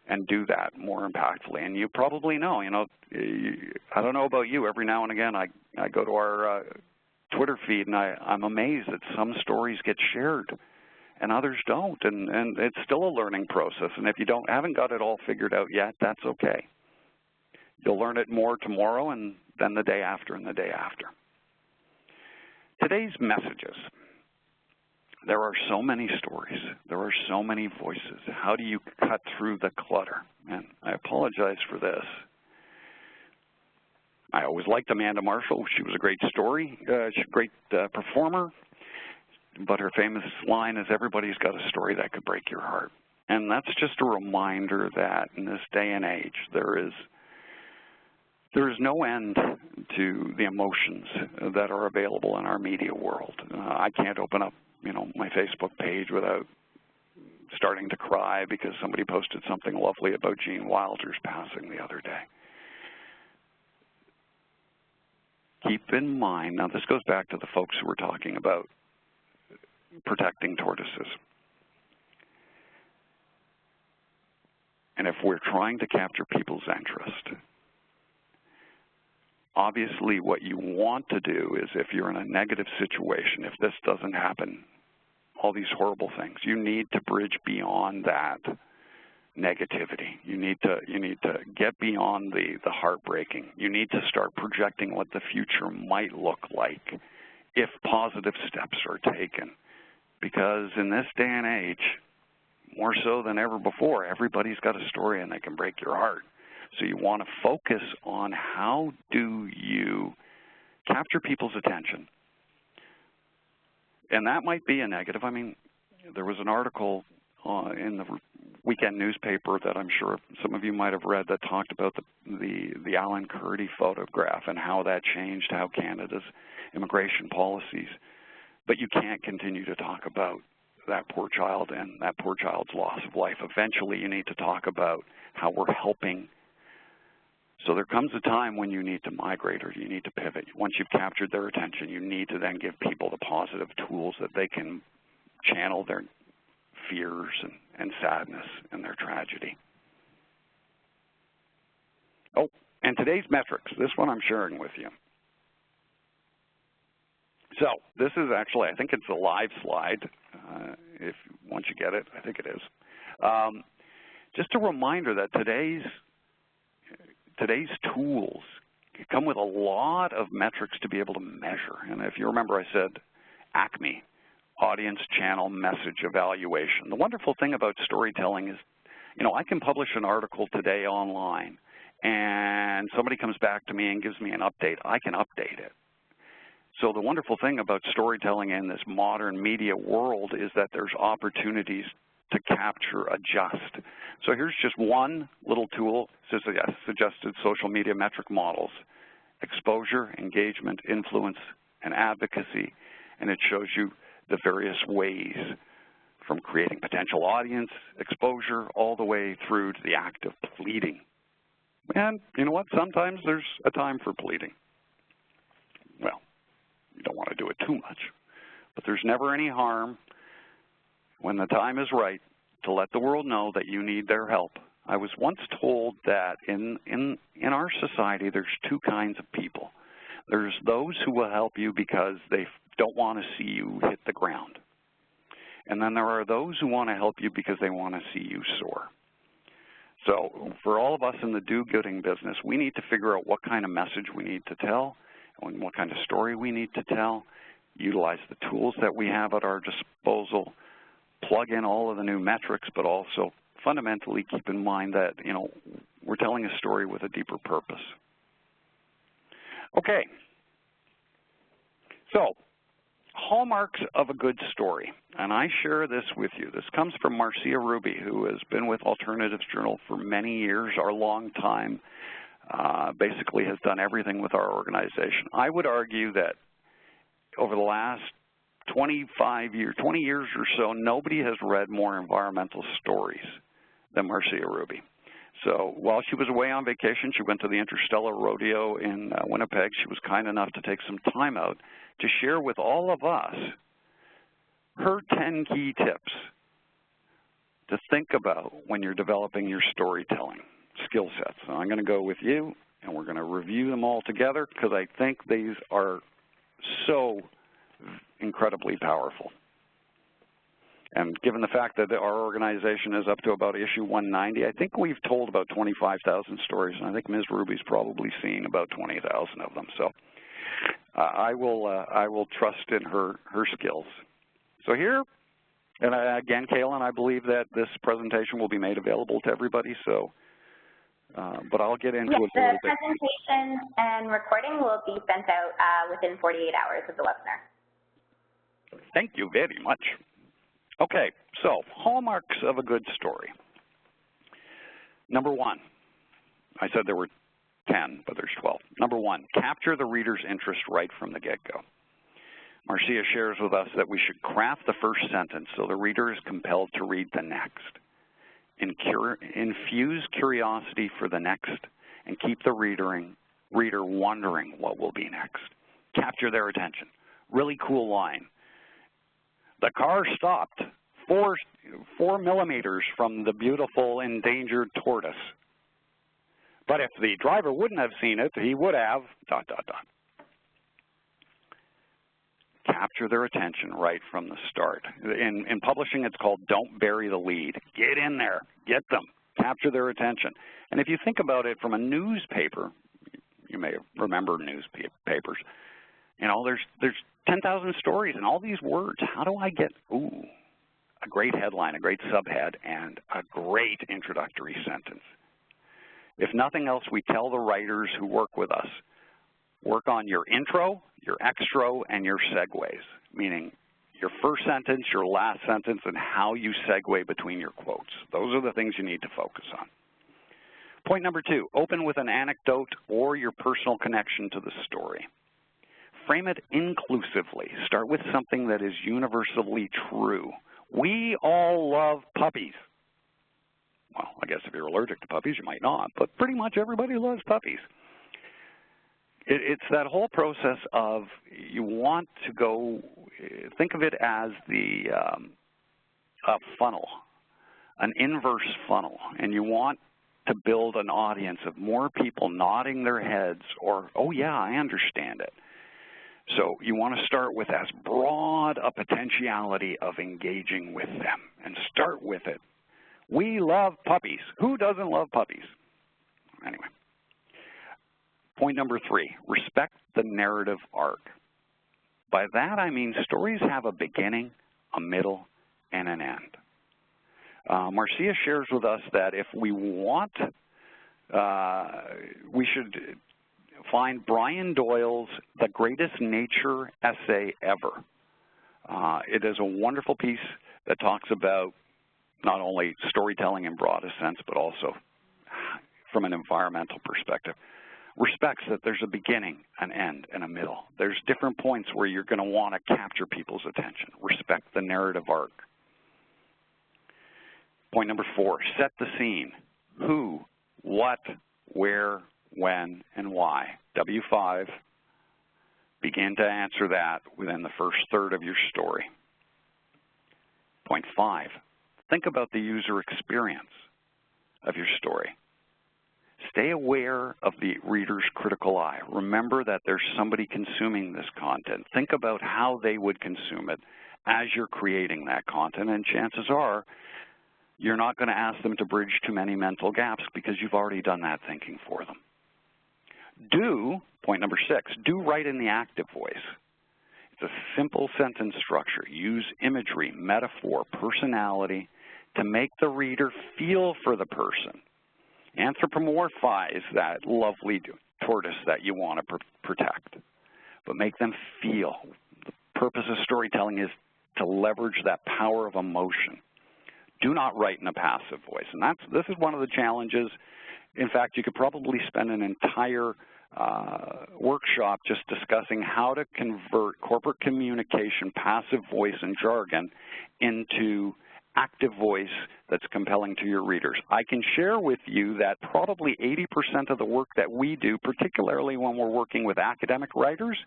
and do that more impactfully. And you probably know, I don't know about you, every now and again I go to our Twitter feed and I'm amazed that some stories get shared and others don't, and it's still a learning process. And if you haven't got it all figured out yet, that's okay. You'll learn it more tomorrow and then the day after and the day after. Today's messages. There are so many stories. There are so many voices. How do you cut through the clutter? And I apologize for this. I always liked Amanda Marshall. She was a great story, she's a great performer, but her famous line is, everybody's got a story that could break your heart. And that's just a reminder that in this day and age, there is no end to the emotions that are available in our media world. I can't open up, my Facebook page without starting to cry because somebody posted something lovely about Gene Wilder's passing the other day. Keep in mind, now this goes back to the folks who were talking about protecting tortoises. And if we're trying to capture people's interest, obviously what you want to do is, if you're in a negative situation, if this doesn't happen, all these horrible things, you need to bridge beyond that negativity. You need to get beyond the heartbreaking. You need to start projecting what the future might look like if positive steps are taken. Because in this day and age, more so than ever before, everybody's got a story and they can break your heart. So you want to focus on how do you capture people's attention. And that might be a negative. I mean, there was an article in the weekend newspaper that I'm sure some of you might have read that talked about the Alan Kurdi photograph and how that changed how Canada's immigration policies. But you can't continue to talk about that poor child and that poor child's loss of life. Eventually you need to talk about how we're helping. So there comes a time when you need to migrate or you need to pivot. Once you've captured their attention, you need to then give people the positive tools that they can channel their fears and sadness and their tragedy. Oh, and today's metrics, this one I'm sharing with you. So this is actually, I think it's a live slide. Once you get it, I think it is. just a reminder that today's tools come with a lot of metrics to be able to measure. And if you remember, I said ACME, Audience Channel Message Evaluation. The wonderful thing about storytelling is, I can publish an article today online, and somebody comes back to me and gives me an update. I can update it. So the wonderful thing about storytelling in this modern media world is that there's opportunities to capture, adjust. So here's just one little tool, suggested social media metric models: exposure, engagement, influence, and advocacy. And it shows you the various ways, from creating potential audience, exposure, all the way through to the act of pleading. And you know what? Sometimes there's a time for pleading. Well, you don't want to do it too much, but there's never any harm when the time is right to let the world know that you need their help. I was once told that in our society there's two kinds of people. There's those who will help you because they don't want to see you hit the ground. And then there are those who want to help you because they want to see you soar. So for all of us in the do-gooding business, we need to figure out what kind of message we need to tell and what kind of story we need to tell, utilize the tools that we have at our disposal, plug in all of the new metrics, but also fundamentally keep in mind that, we're telling a story with a deeper purpose. Okay. So, hallmarks of a good story, and I share this with you. This comes from Marcia Ruby, who has been with Alternatives Journal for many years, our long time, basically has done everything with our organization. I would argue that over the last 20 years or so, nobody has read more environmental stories than Marcia Ruby. So while she was away on vacation, she went to the Interstellar Rodeo in Winnipeg. She was kind enough to take some time out to share with all of us her 10 key tips to think about when you're developing your storytelling skill sets. So I'm going to go with you, and we're going to review them all together because I think these are so incredibly powerful. And given the fact that our organization is up to about issue 190, I think we've told about 25,000 stories, and I think Ms. Ruby's probably seen about 20,000 of them. So I will trust in her skills. So here, and again, Kaylin, I believe that this presentation will be made available to everybody. So, but I'll get into it a little bit. The presentation and recording will be sent out within 48 hours of the webinar. Thank you very much. Okay, so hallmarks of a good story. Number one, I said there were 10, but there's 12. Number one, capture the reader's interest right from the get-go. Marcia shares with us that we should craft the first sentence so the reader is compelled to read the next. Infuse curiosity for the next and keep the reader wondering what will be next. Capture their attention. Really cool line. The car stopped 4 millimeters from the beautiful endangered tortoise. But if the driver wouldn't have seen it, he would have, ... Capture their attention right from the start. In publishing, it's called don't bury the lead. Get in there. Get them. Capture their attention. And if you think about it from a newspaper, you may remember newspapers, there's 10,000 stories and all these words. How do I get, a great headline, a great subhead, and a great introductory sentence? If nothing else, we tell the writers who work with us, work on your intro, your extro, and your segues, meaning your first sentence, your last sentence, and how you segue between your quotes. Those are the things you need to focus on. Point number two, open with an anecdote or your personal connection to the story. Frame it inclusively. Start with something that is universally true. We all love puppies. Well, I guess if you're allergic to puppies, you might not, but pretty much everybody loves puppies. It's that whole process of you want to go, think of it as a funnel, an inverse funnel, and you want to build an audience of more people nodding their heads or, oh yeah, I understand it. So you want to start with as broad a potentiality of engaging with them and start with it We love puppies. Who doesn't love puppies? Anyway. Point number 3, respect the narrative arc. By that I mean stories have a beginning, a middle, and an end. Marcia shares with us that if we want, we should find Brian Doyle's The Greatest Nature Essay Ever. It is a wonderful piece that talks about not only storytelling in broadest sense, but also from an environmental perspective. Respects that there's a beginning, an end, and a middle. There's different points where you're going to want to capture people's attention. Respect the narrative arc. Point number 4, set the scene. Who, what, where, when, and why. W5, begin to answer that within the first third of your story. Point 5, think about the user experience of your story. Stay aware of the reader's critical eye. Remember that there's somebody consuming this content. Think about how they would consume it as you're creating that content, and chances are you're not going to ask them to bridge too many mental gaps because you've already done that thinking for them. Point number 6, do write in the active voice. It's a simple sentence structure. Use imagery, metaphor, personality to make the reader feel for the person. Anthropomorphize that lovely tortoise that you want to protect, but make them feel. The purpose of storytelling is to leverage that power of emotion. Do not write in a passive voice, and this is one of the challenges. In fact, you could probably spend an entire workshop just discussing how to convert corporate communication, passive voice, and jargon into active voice that's compelling to your readers. I can share with you that probably 80% of the work that we do, particularly when we're working with academic writers,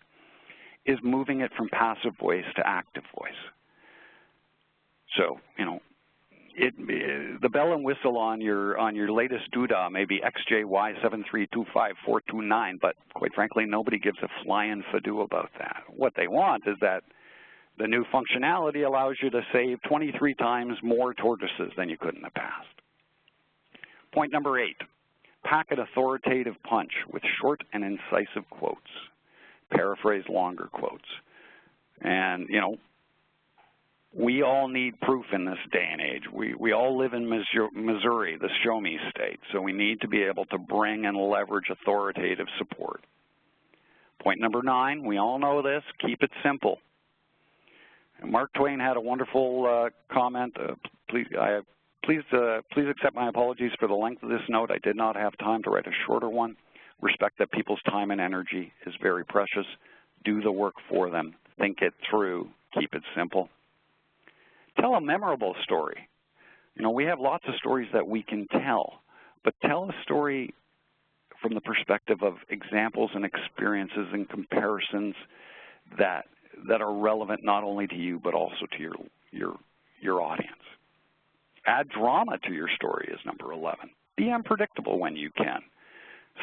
is moving it from passive voice to active voice. So, you know, the bell and whistle on your latest doodah may be XJY7325429, but quite frankly, nobody gives a flying fadoo about that. What they want is that the new functionality allows you to save 23 times more tortoises than you could in the past. Point number 8, pack an authoritative punch with short and incisive quotes. Paraphrase longer quotes. And, you know, we all need proof in this day and age. We all live in Missouri, the show me state, so we need to be able to bring and leverage authoritative support. Point number 9, we all know this, keep it simple. Mark Twain had a wonderful comment. Please accept my apologies for the length of this note. I did not have time to write a shorter one. Respect that people's time and energy is very precious. Do the work for them. Think it through. Keep it simple. Tell a memorable story. You know, we have lots of stories that we can tell, but tell a story from the perspective of examples and experiences and comparisons that are relevant not only to you but also to your audience. Add drama to your story is number 11. Be unpredictable when you can.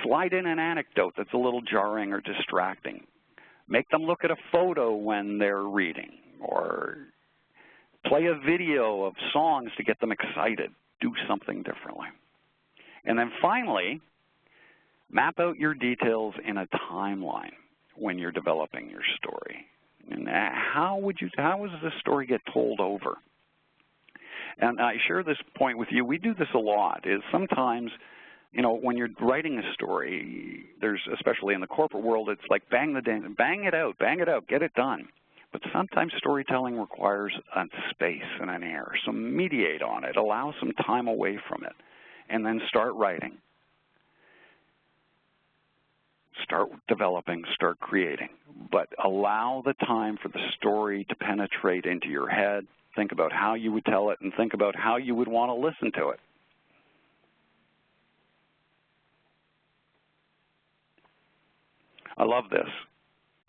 Slide in an anecdote that's a little jarring or distracting. Make them look at a photo when they're reading, or play a video of songs to get them excited. Do something differently. And then finally, map out your details in a timeline when you're developing your story. And how does this story get told over? And I share this point with you. We do this a lot. Is sometimes, you know, when you're writing a story, there's, especially in the corporate world, it's like bang it out, get it done. But sometimes storytelling requires a space and an air. So mediate on it. Allow some time away from it. And then start writing. Start developing, start creating. But allow the time for the story to penetrate into your head. Think about how you would tell it and think about how you would want to listen to it. I love this.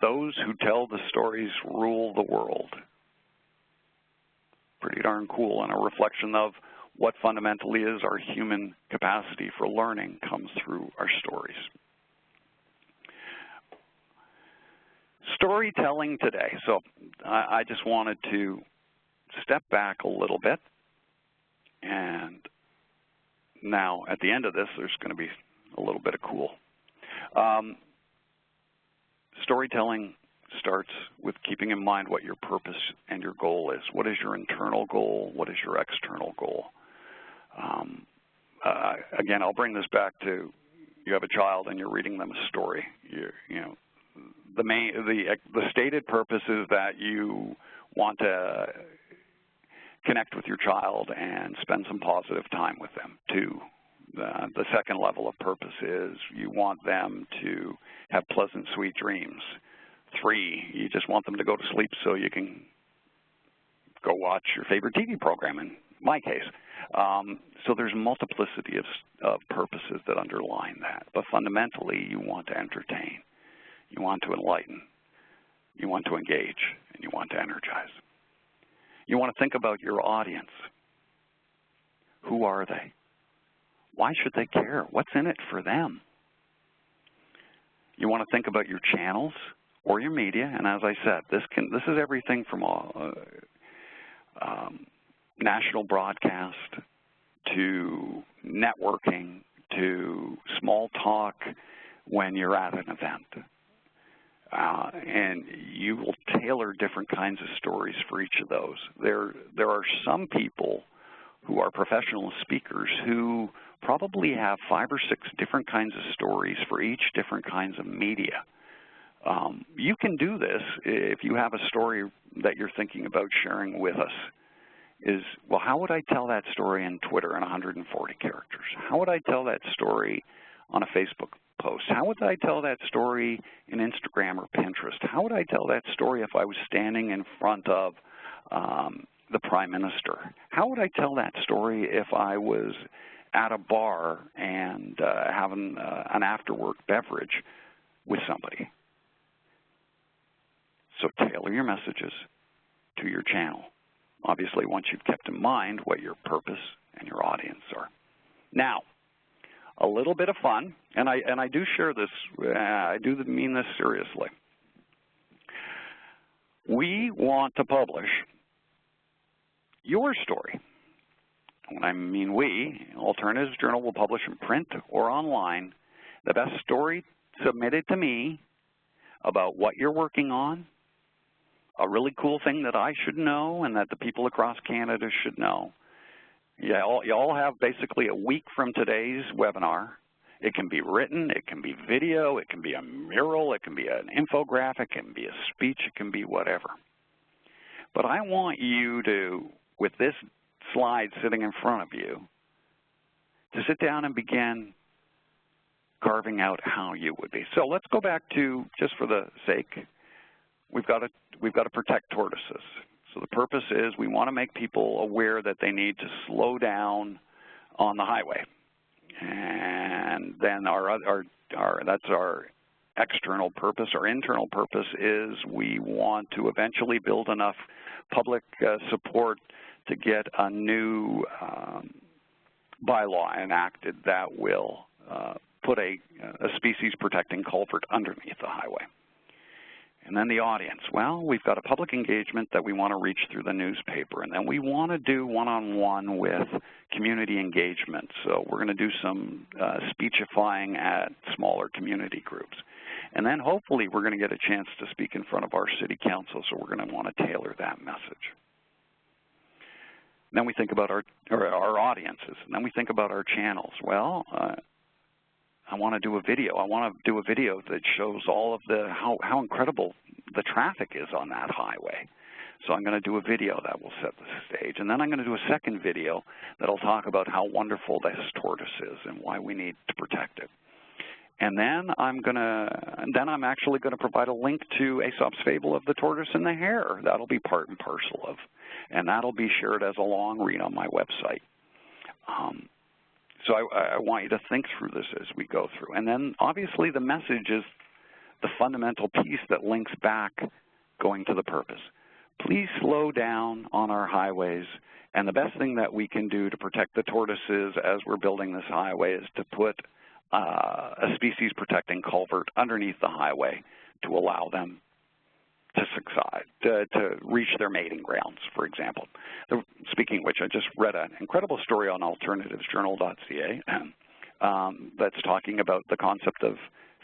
Those who tell the stories rule the world. Pretty darn cool, and a reflection of what fundamentally is our human capacity for learning comes through our stories. Storytelling today. So I just wanted to step back a little bit and Now, at the end of this, there's going to be a little bit of cool. Storytelling starts with keeping in mind what your purpose and your goal is. What is your internal goal? What is your external goal? Again, I'll bring this back to, you have a child and you're reading them a story. The stated purpose is that you want to connect with your child and spend some positive time with them. 2, the second level of purpose is you want them to have pleasant, sweet dreams. 3, you just want them to go to sleep so you can go watch your favorite TV program, in my case. So there's multiplicity of purposes that underline that. But fundamentally, you want to entertain. You want to enlighten. You want to engage. And you want to energize. You want to think about your audience. Who are they? Why should they care? What's in it for them? You want to think about your channels or your media, and as I said, this is everything from national broadcast to networking to small talk when you're at an event. And you will tailor different kinds of stories for each of those. There are some people who are professional speakers who probably have 5 or 6 different kinds of stories for each different kinds of media. You can do this if you have a story that you're thinking about sharing with us. Well, how would I tell that story in Twitter in 140 characters? How would I tell that story on a Facebook post? How would I tell that story in Instagram or Pinterest? How would I tell that story if I was standing in front of the Prime Minister? How would I tell that story if I was at a bar and having an after-work beverage with somebody? So tailor your messages to your channel. Obviously, once you've kept in mind what your purpose and your audience are. Now, a little bit of fun, and I do share this, I do mean this seriously. We want to publish your story. When I mean we, Alternatives Journal will publish in print or online the best story submitted to me about what you're working on, a really cool thing that I should know and that the people across Canada should know. You all have basically a week from today's webinar. It can be written, it can be video, it can be a mural, it can be an infographic, it can be a speech, it can be whatever. But I want you to, with this slide sitting in front of you, to sit down and begin carving out how you would be. So let's go back to, just for the sake, we've got to protect tortoises. So the purpose is we want to make people aware that they need to slow down on the highway. And then that's our external purpose. Our internal purpose is we want to eventually build enough public support to get a new bylaw enacted that will put a species protecting culvert underneath the highway. And then the audience. Well, we've got a public engagement that we want to reach through the newspaper, and then we want to do one-on-one with community engagement. So we're going to do some speechifying at smaller community groups. And then hopefully we're going to get a chance to speak in front of our city council, so we're going to want to tailor that message. Then we think about our audiences, and then we think about our channels. Well, I want to do a video. I want to do a video that shows all of how incredible the traffic is on that highway. So I'm going to do a video that will set the stage. And then I'm going to do a second video that will talk about how wonderful this tortoise is and why we need to protect it. And then I'm actually going to provide a link to Aesop's Fable of the Tortoise and the Hare. That'll be part and parcel of, and that'll be shared as a long read on my website. So I want you to think through this as we go through. And then obviously the message is the fundamental piece that links back going to the purpose. Please slow down on our highways, and the best thing that we can do to protect the tortoises as we're building this highway is to put a species protecting culvert underneath the highway to allow them to succeed, to reach their mating grounds, for example. Speaking of which, I just read an incredible story on alternativesjournal.ca that's talking about the concept of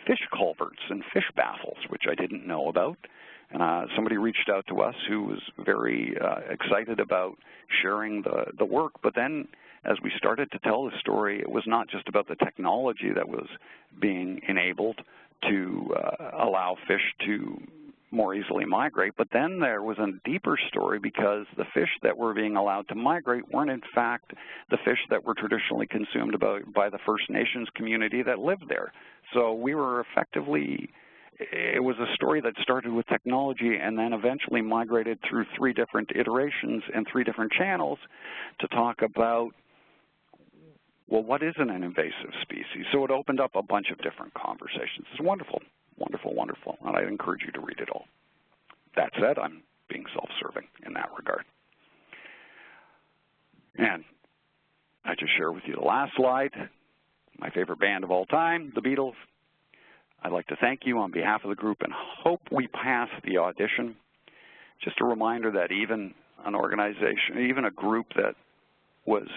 fish culverts and fish baffles, which I didn't know about. And somebody reached out to us who was very excited about sharing the work. But then as we started to tell the story, it was not just about the technology that was being enabled to allow fish to more easily migrate, but then there was a deeper story because the fish that were being allowed to migrate weren't in fact the fish that were traditionally consumed by the First Nations community that lived there. So we were effectively, it was a story that started with technology and then eventually migrated through 3 different iterations and 3 different channels to talk about, well, what is an invasive species? So it opened up a bunch of different conversations. It's wonderful, wonderful, wonderful, and I'd encourage you to read it all. That said, I'm being self-serving in that regard. And I just share with you the last slide, my favorite band of all time, the Beatles. I'd like to thank you on behalf of the group and hope we pass the audition. Just a reminder that even an organization, even a group that was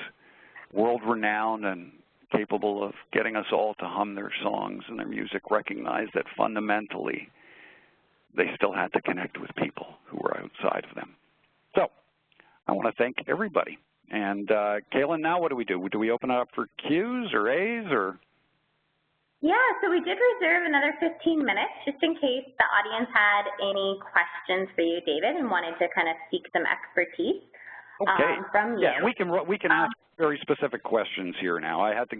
world-renowned and capable of getting us all to hum their songs and their music, recognized that fundamentally they still had to connect with people who were outside of them. So I want to thank everybody. And Kaylin, now what do we do? Do we open it up for Qs or As or? Yeah, so we did reserve another 15 minutes just in case the audience had any questions for you, David, and wanted to kind of seek some expertise from you. Yeah, we can ask very specific questions here now. I had to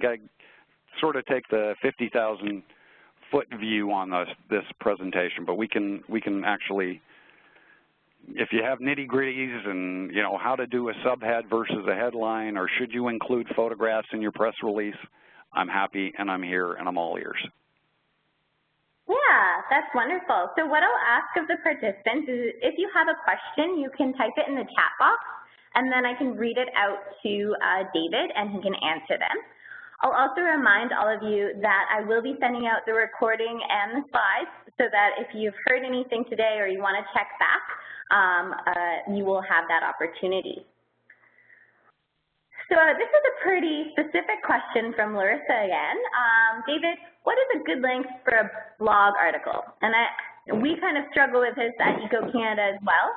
sort of take the 50,000-foot view on this presentation, but we can actually, if you have nitty-gritties and, you know, how to do a subhead versus a headline, or should you include photographs in your press release, I'm happy and I'm here and I'm all ears. Yeah, that's wonderful. So what I'll ask of the participants is if you have a question, you can type it in the chat box, and then I can read it out to David and he can answer them. I'll also remind all of you that I will be sending out the recording and the slides so that if you've heard anything today or you want to check back, you will have that opportunity. So this is a pretty specific question from Larissa again. David, what is a good length for a blog article? And we kind of struggle with this at EcoCanada as well.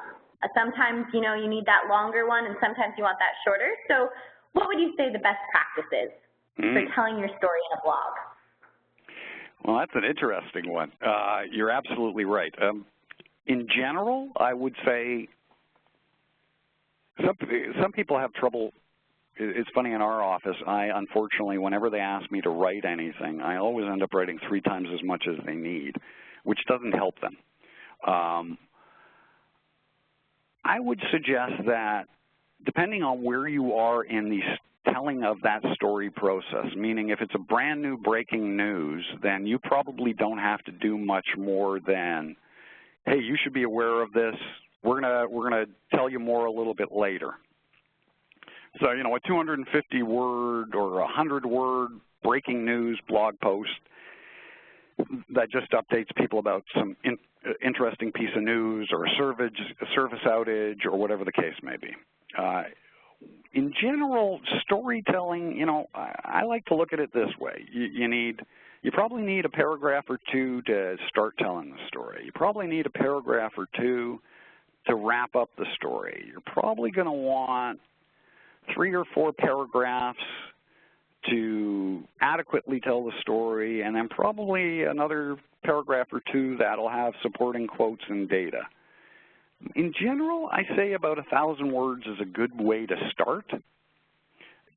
Sometimes, you know, you need that longer one, and sometimes you want that shorter. So what would you say the best practice is for telling your story in a blog? Well, that's an interesting one. You're absolutely right. In general, I would say some people have trouble. It's funny, in our office, unfortunately, whenever they ask me to write anything, I always end up writing 3 times as much as they need, which doesn't help them. I would suggest that depending on where you are in the telling of that story process, meaning if it's a brand new breaking news, then you probably don't have to do much more than, hey, you should be aware of this. We're gonna tell you more a little bit later. So, you know, a 250-word or 100-word breaking news blog post that just updates people about some interesting piece of news or a service outage or whatever the case may be. In general, storytelling, you know, I like to look at it this way. You probably need a paragraph or 2 to start telling the story. You probably need a paragraph or 2 to wrap up the story. You're probably going to want 3 or 4 paragraphs to adequately tell the story, and then probably another paragraph or 2 that'll have supporting quotes and data. In general, I say about 1,000 words is a good way to start.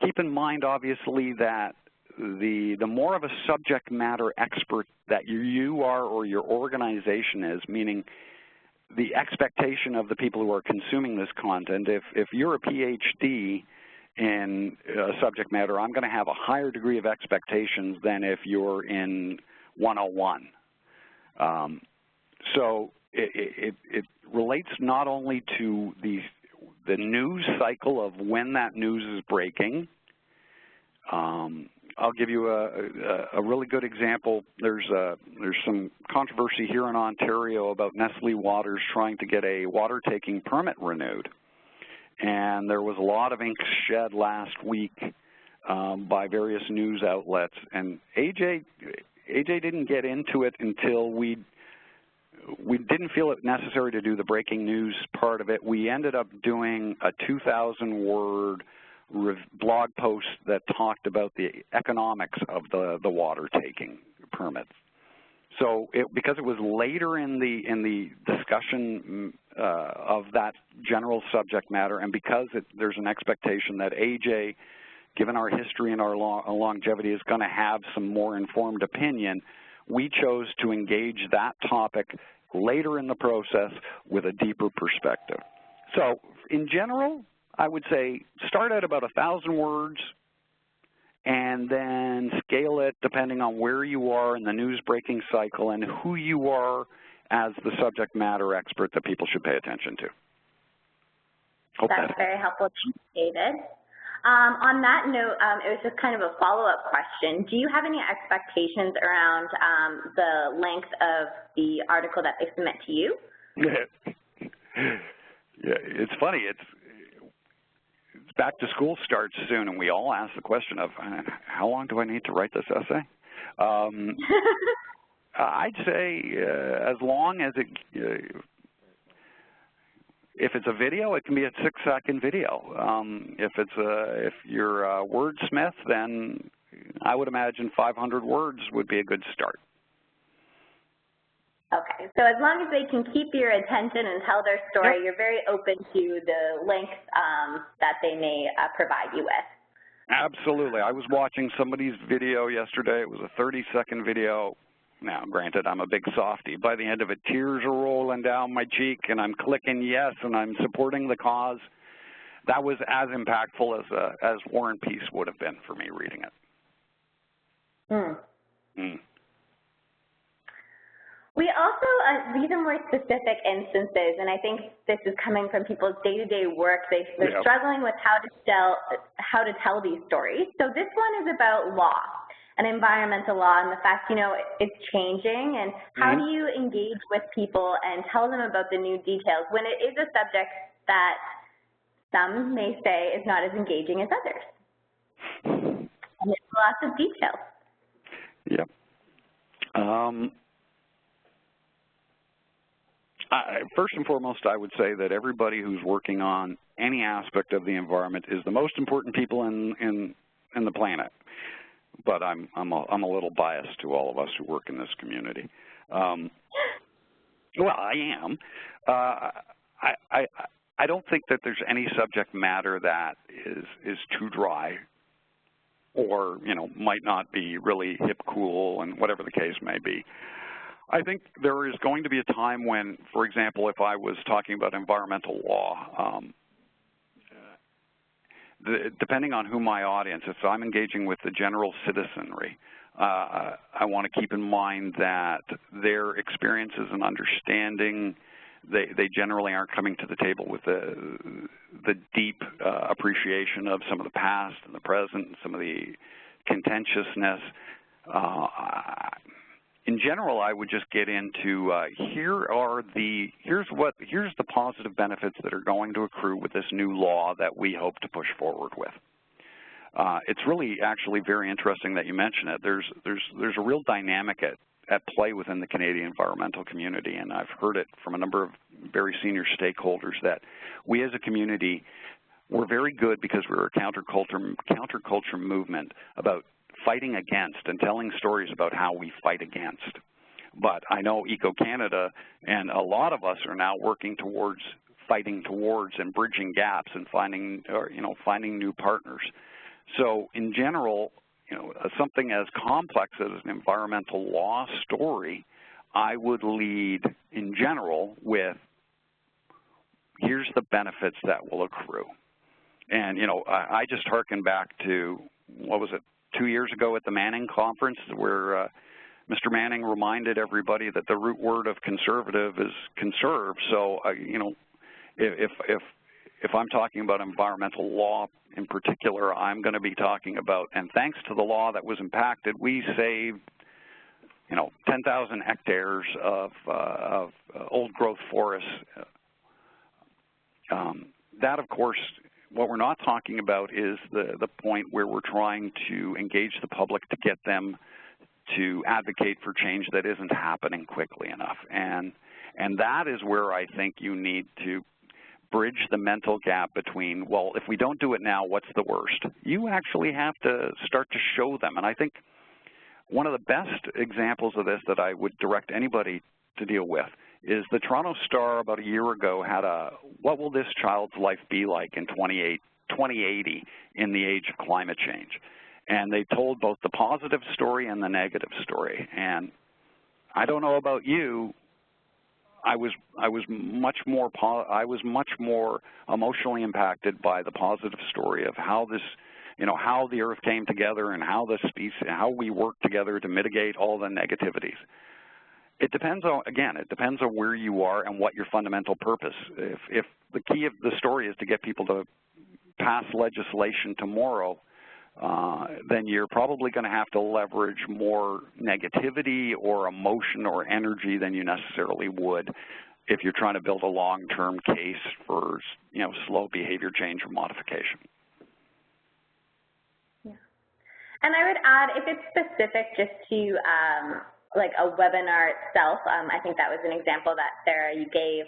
Keep in mind, obviously, that the more of a subject matter expert that you are or your organization is, meaning the expectation of the people who are consuming this content, if you're a PhD in subject matter, I'm going to have a higher degree of expectations than if you're in 101. So it relates not only to the news cycle of when that news is breaking, I'll give you a really good example. There's some controversy here in Ontario about Nestle Waters trying to get a water-taking permit renewed. And there was a lot of ink shed last week by various news outlets. And AJ didn't get into it until we didn't feel it necessary to do the breaking news part of it. We ended up doing a 2,000-word blog post that talked about the economics of the water-taking permits. So because it was later in the discussion of that general subject matter, and because there's an expectation that AJ, given our history and our longevity, is going to have some more informed opinion, we chose to engage that topic later in the process with a deeper perspective. So in general, I would say start at about 1,000 words and then scale it depending on where you are in the news breaking cycle and who you are as the subject matter expert that people should pay attention to. That's very helpful, David. On that note, it was just kind of a follow-up question. Do you have any expectations around the length of the article that they submit to you? Yeah, it's funny. It's back to school starts soon, and we all ask the question of how long do I need to write this essay? I'd say as long as it. If it's a video, it can be a 6-second video. If you're a wordsmith, then I would imagine 500 words would be a good start. Okay, so as long as they can keep your attention and tell their story, yep, you're very open to the length that they may provide you with. Absolutely. I was watching somebody's video yesterday. It was a 30-second video. Now, granted, I'm a big softie. By the end of it, tears are rolling down my cheek, and I'm clicking yes, and I'm supporting the cause. That was as impactful as War and Peace would have been for me reading it. We also, these are more specific instances, and I think this is coming from people's day-to-day work. They're yep, struggling with how to tell these stories. So this one is about law and environmental law and the fact, it's changing, and how do you engage with people and tell them about the new details when it is a subject that some may say is not as engaging as others? And there's lots of details. Yep. First and foremost, I would say that everybody who's working on any aspect of the environment is the most important people in the planet. But I'm a little biased to all of us who work in this community. Well, I am. I don't think that there's any subject matter that is too dry, or might not be really hip, cool, and whatever the case may be. I think there is going to be a time when, for example, if I was talking about environmental law, depending on who my audience, if I'm engaging with the general citizenry, I want to keep in mind that their experiences and understanding, they generally aren't coming to the table with the deep appreciation of some of the past and the present and some of the contentiousness. In general, I would just get into here's the positive benefits that are going to accrue with this new law that we hope to push forward with. It's really actually very interesting that you mention it. There's a real dynamic at play within the Canadian environmental community, and I've heard it from a number of very senior stakeholders that we as a community, we're very good because we're a counterculture movement about fighting against and telling stories about how we fight against. But I know Eco-Canada and a lot of us are now working towards fighting towards and bridging gaps and finding new partners. So in general, something as complex as an environmental law story, I would lead in general with here's the benefits that will accrue. And I just hearken back to, what was it, 2 years ago at the Manning Conference, where Mr. Manning reminded everybody that the root word of conservative is conserve. So, if if I'm talking about environmental law in particular, I'm going to be talking about, and thanks to the law that was impacted, we saved, 10,000 hectares of old-growth forests. That, of course, what we're not talking about is the point where we're trying to engage the public to get them to advocate for change that isn't happening quickly enough. And that is where I think you need to bridge the mental gap between, well, if we don't do it now, what's the worst? You actually have to start to show them. And I think one of the best examples of this that I would direct anybody to deal with is the Toronto Star about a year ago had a, what will this child's life be like in 2080 in the age of climate change? And they told both the positive story and the negative story. And I don't know about you, I was much more emotionally impacted by the positive story of how this, how the Earth came together and how how we work together to mitigate all the negativities. It depends on, again, it depends on where you are and what your fundamental purpose. If the key of the story is to get people to pass legislation tomorrow, then you're probably going to have to leverage more negativity or emotion or energy than you necessarily would if you're trying to build a long-term case for, slow behavior change or modification. Yeah. And I would add, if it's specific just to like a webinar itself, I think that was an example that, Sarah, you gave.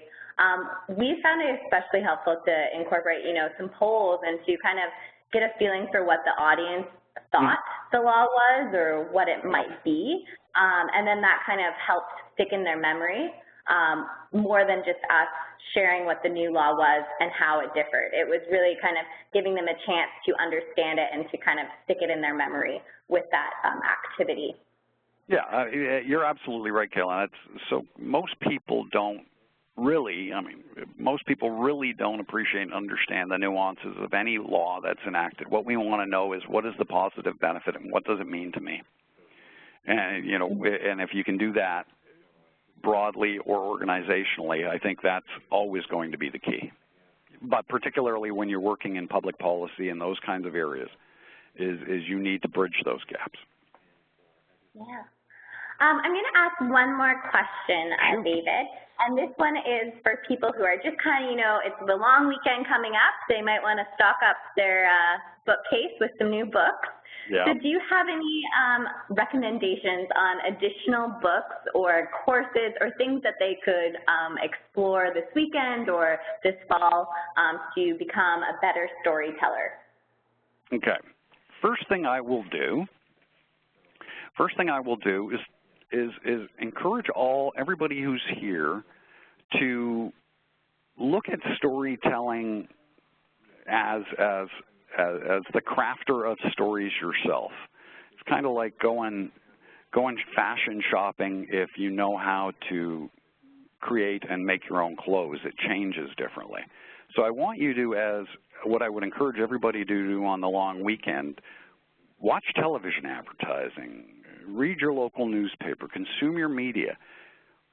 We found it especially helpful to incorporate, some polls and to kind of get a feeling for what the audience thought the law was or what it might be, and then that kind of helped stick in their memory more than just us sharing what the new law was and how it differed. It was really kind of giving them a chance to understand it and to kind of stick it in their memory with that activity. Yeah, you're absolutely right, Kayla. So most people don't really, most people really don't appreciate and understand the nuances of any law that's enacted. What we want to know is what is the positive benefit and what does it mean to me? And, and if you can do that broadly or organizationally, I think that's always going to be the key. But particularly when you're working in public policy in those kinds of areas, is you need to bridge those gaps. Yeah. I'm going to ask one more question, David, and this one is for people who are just kind of, it's the long weekend coming up. They might want to stock up their bookcase with some new books. Yeah. So do you have any recommendations on additional books or courses or things that they could explore this weekend or this fall to become a better storyteller? Okay. First thing I will do is encourage everybody who's here to look at storytelling as the crafter of stories yourself. It's kind of like going fashion shopping. If you know how to create and make your own clothes, it changes differently. So I want you to, what I would encourage everybody to do on the long weekend, watch television advertising, read your local newspaper, consume your media.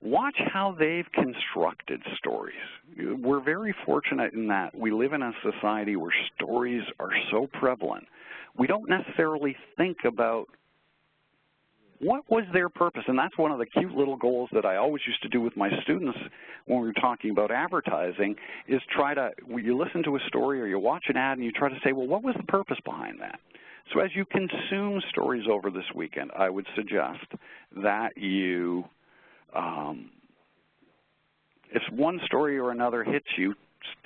Watch how they've constructed stories. We're very fortunate in that we live in a society where stories are so prevalent. We don't necessarily think about what was their purpose, and that's one of the cute little goals that I always used to do with my students when we were talking about advertising, is you listen to a story or you watch an ad and you try to say, well, what was the purpose behind that? So as you consume stories over this weekend, I would suggest that you, if one story or another hits you,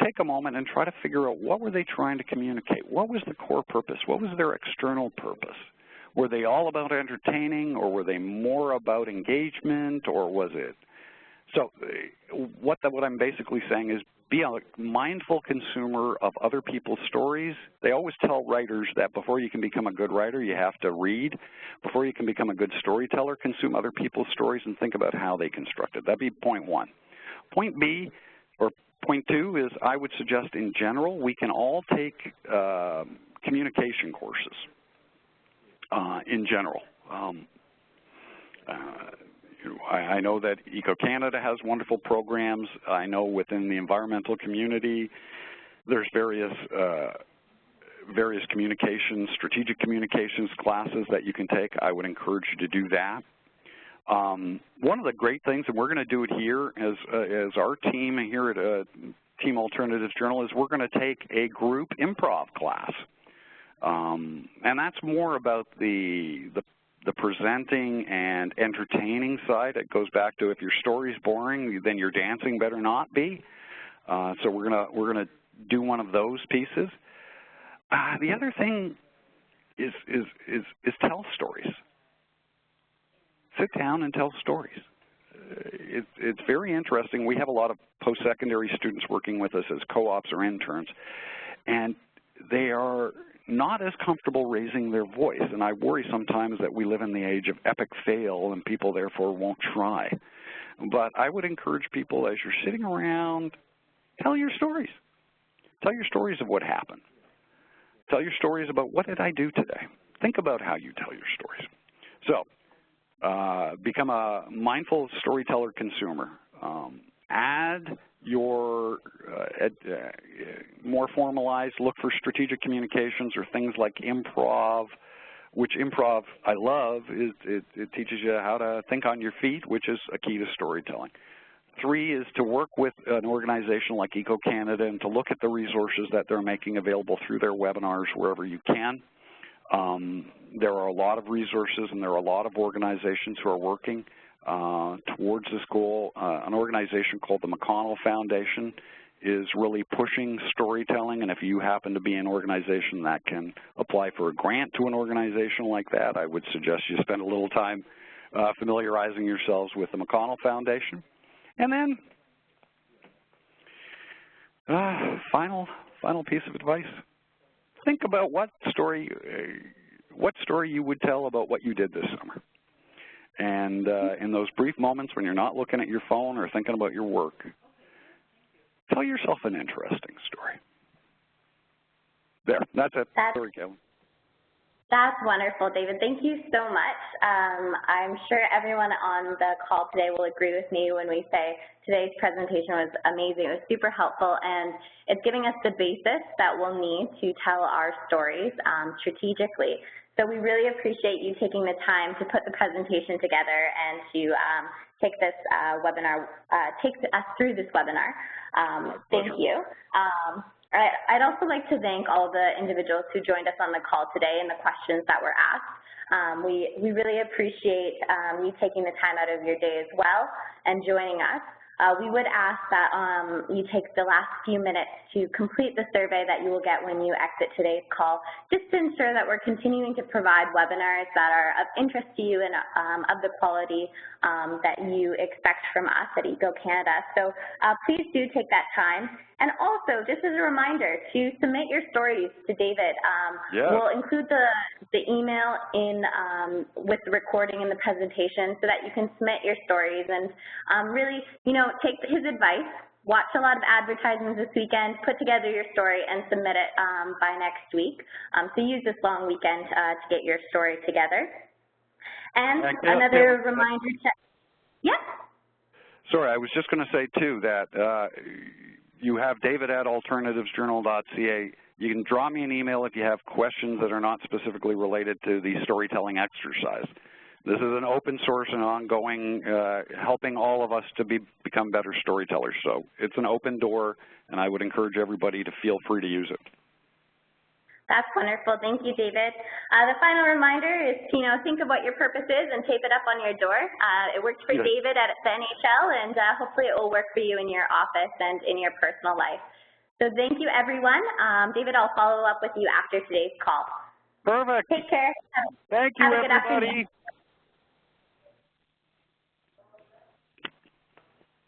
take a moment and try to figure out what were they trying to communicate? What was the core purpose? What was their external purpose? Were they all about entertaining, or were they more about engagement, or was it? So what I'm basically saying is, be a mindful consumer of other people's stories. They always tell writers that before you can become a good writer, you have to read. Before you can become a good storyteller, consume other people's stories and think about how they construct it. That'd be point one. Point B, or point two, is I would suggest in general, we can all take communication courses in general. I know that Eco Canada has wonderful programs. I know within the environmental community, There's various communications, strategic communications classes that you can take. I would encourage you to do that. One of the great things, and we're going to do it here as our team here at Team Alternatives Journal, is we're going to take a group improv class. And that's more about the presenting and entertaining side. It goes back to if your story's boring, then your dancing better not be. So we're gonna do one of those pieces. The other thing is tell stories. Sit down and tell stories. It's very interesting. We have a lot of post-secondary students working with us as co-ops or interns, and they are not as comfortable raising their voice, and I worry sometimes that we live in the age of epic fail and people therefore won't try. But I would encourage people, as you're sitting around, tell your stories. Tell your stories of what happened. Tell your stories about what did I do today. Think about how you tell your stories. So become a mindful storyteller consumer. Add your more formalized, look for strategic communications or things like improv, which improv I love. It teaches you how to think on your feet, which is a key to storytelling. 3 is to work with an organization like EcoCanada and to look at the resources that they're making available through their webinars wherever you can. There are a lot of resources and there are a lot of organizations who are working towards this goal. An organization called the McConnell Foundation is really pushing storytelling, and if you happen to be an organization that can apply for a grant to an organization like that, I would suggest you spend a little time familiarizing yourselves with the McConnell Foundation. And then, final piece of advice, think about what story you would tell about what you did this summer. And in those brief moments when you're not looking at your phone or thinking about your work, tell yourself an interesting story. There, that's it. Sorry, Kayla. That's wonderful, David. Thank you so much. I'm sure everyone on the call today will agree with me when we say today's presentation was amazing. It was super helpful, and it's giving us the basis that we'll need to tell our stories strategically. So we really appreciate you taking the time to put the presentation together and to take this webinar, take us through this webinar. Thank you. I'd also like to thank all the individuals who joined us on the call today and the questions that were asked. We really appreciate you taking the time out of your day as well and joining us. We would ask that you take the last few minutes to complete the survey that you will get when you exit today's call, just to ensure that we're continuing to provide webinars that are of interest to you and of the quality that you expect from us at EcoCanada. So please do take that time. And also, just as a reminder, to submit your stories to David. We'll include the email in with the recording and the presentation so that you can submit your stories and really, take his advice, watch a lot of advertisements this weekend, put together your story, and submit it by next week. So use this long weekend to get your story together. And another reminder to, Sorry, I was just going to say, too, that you have david@alternativejournal.ca. You can draw me an email if you have questions that are not specifically related to the storytelling exercise. This is an open source and ongoing, helping all of us to become better storytellers. So it's an open door, and I would encourage everybody to feel free to use it. That's wonderful. Thank you, David. The final reminder is to, think of what your purpose is and tape it up on your door. It worked for David at the NHL, and hopefully it will work for you in your office and in your personal life. So thank you, everyone. David, I'll follow up with you after today's call. Perfect. Take care. Thank you, Have a good everybody. afternoon.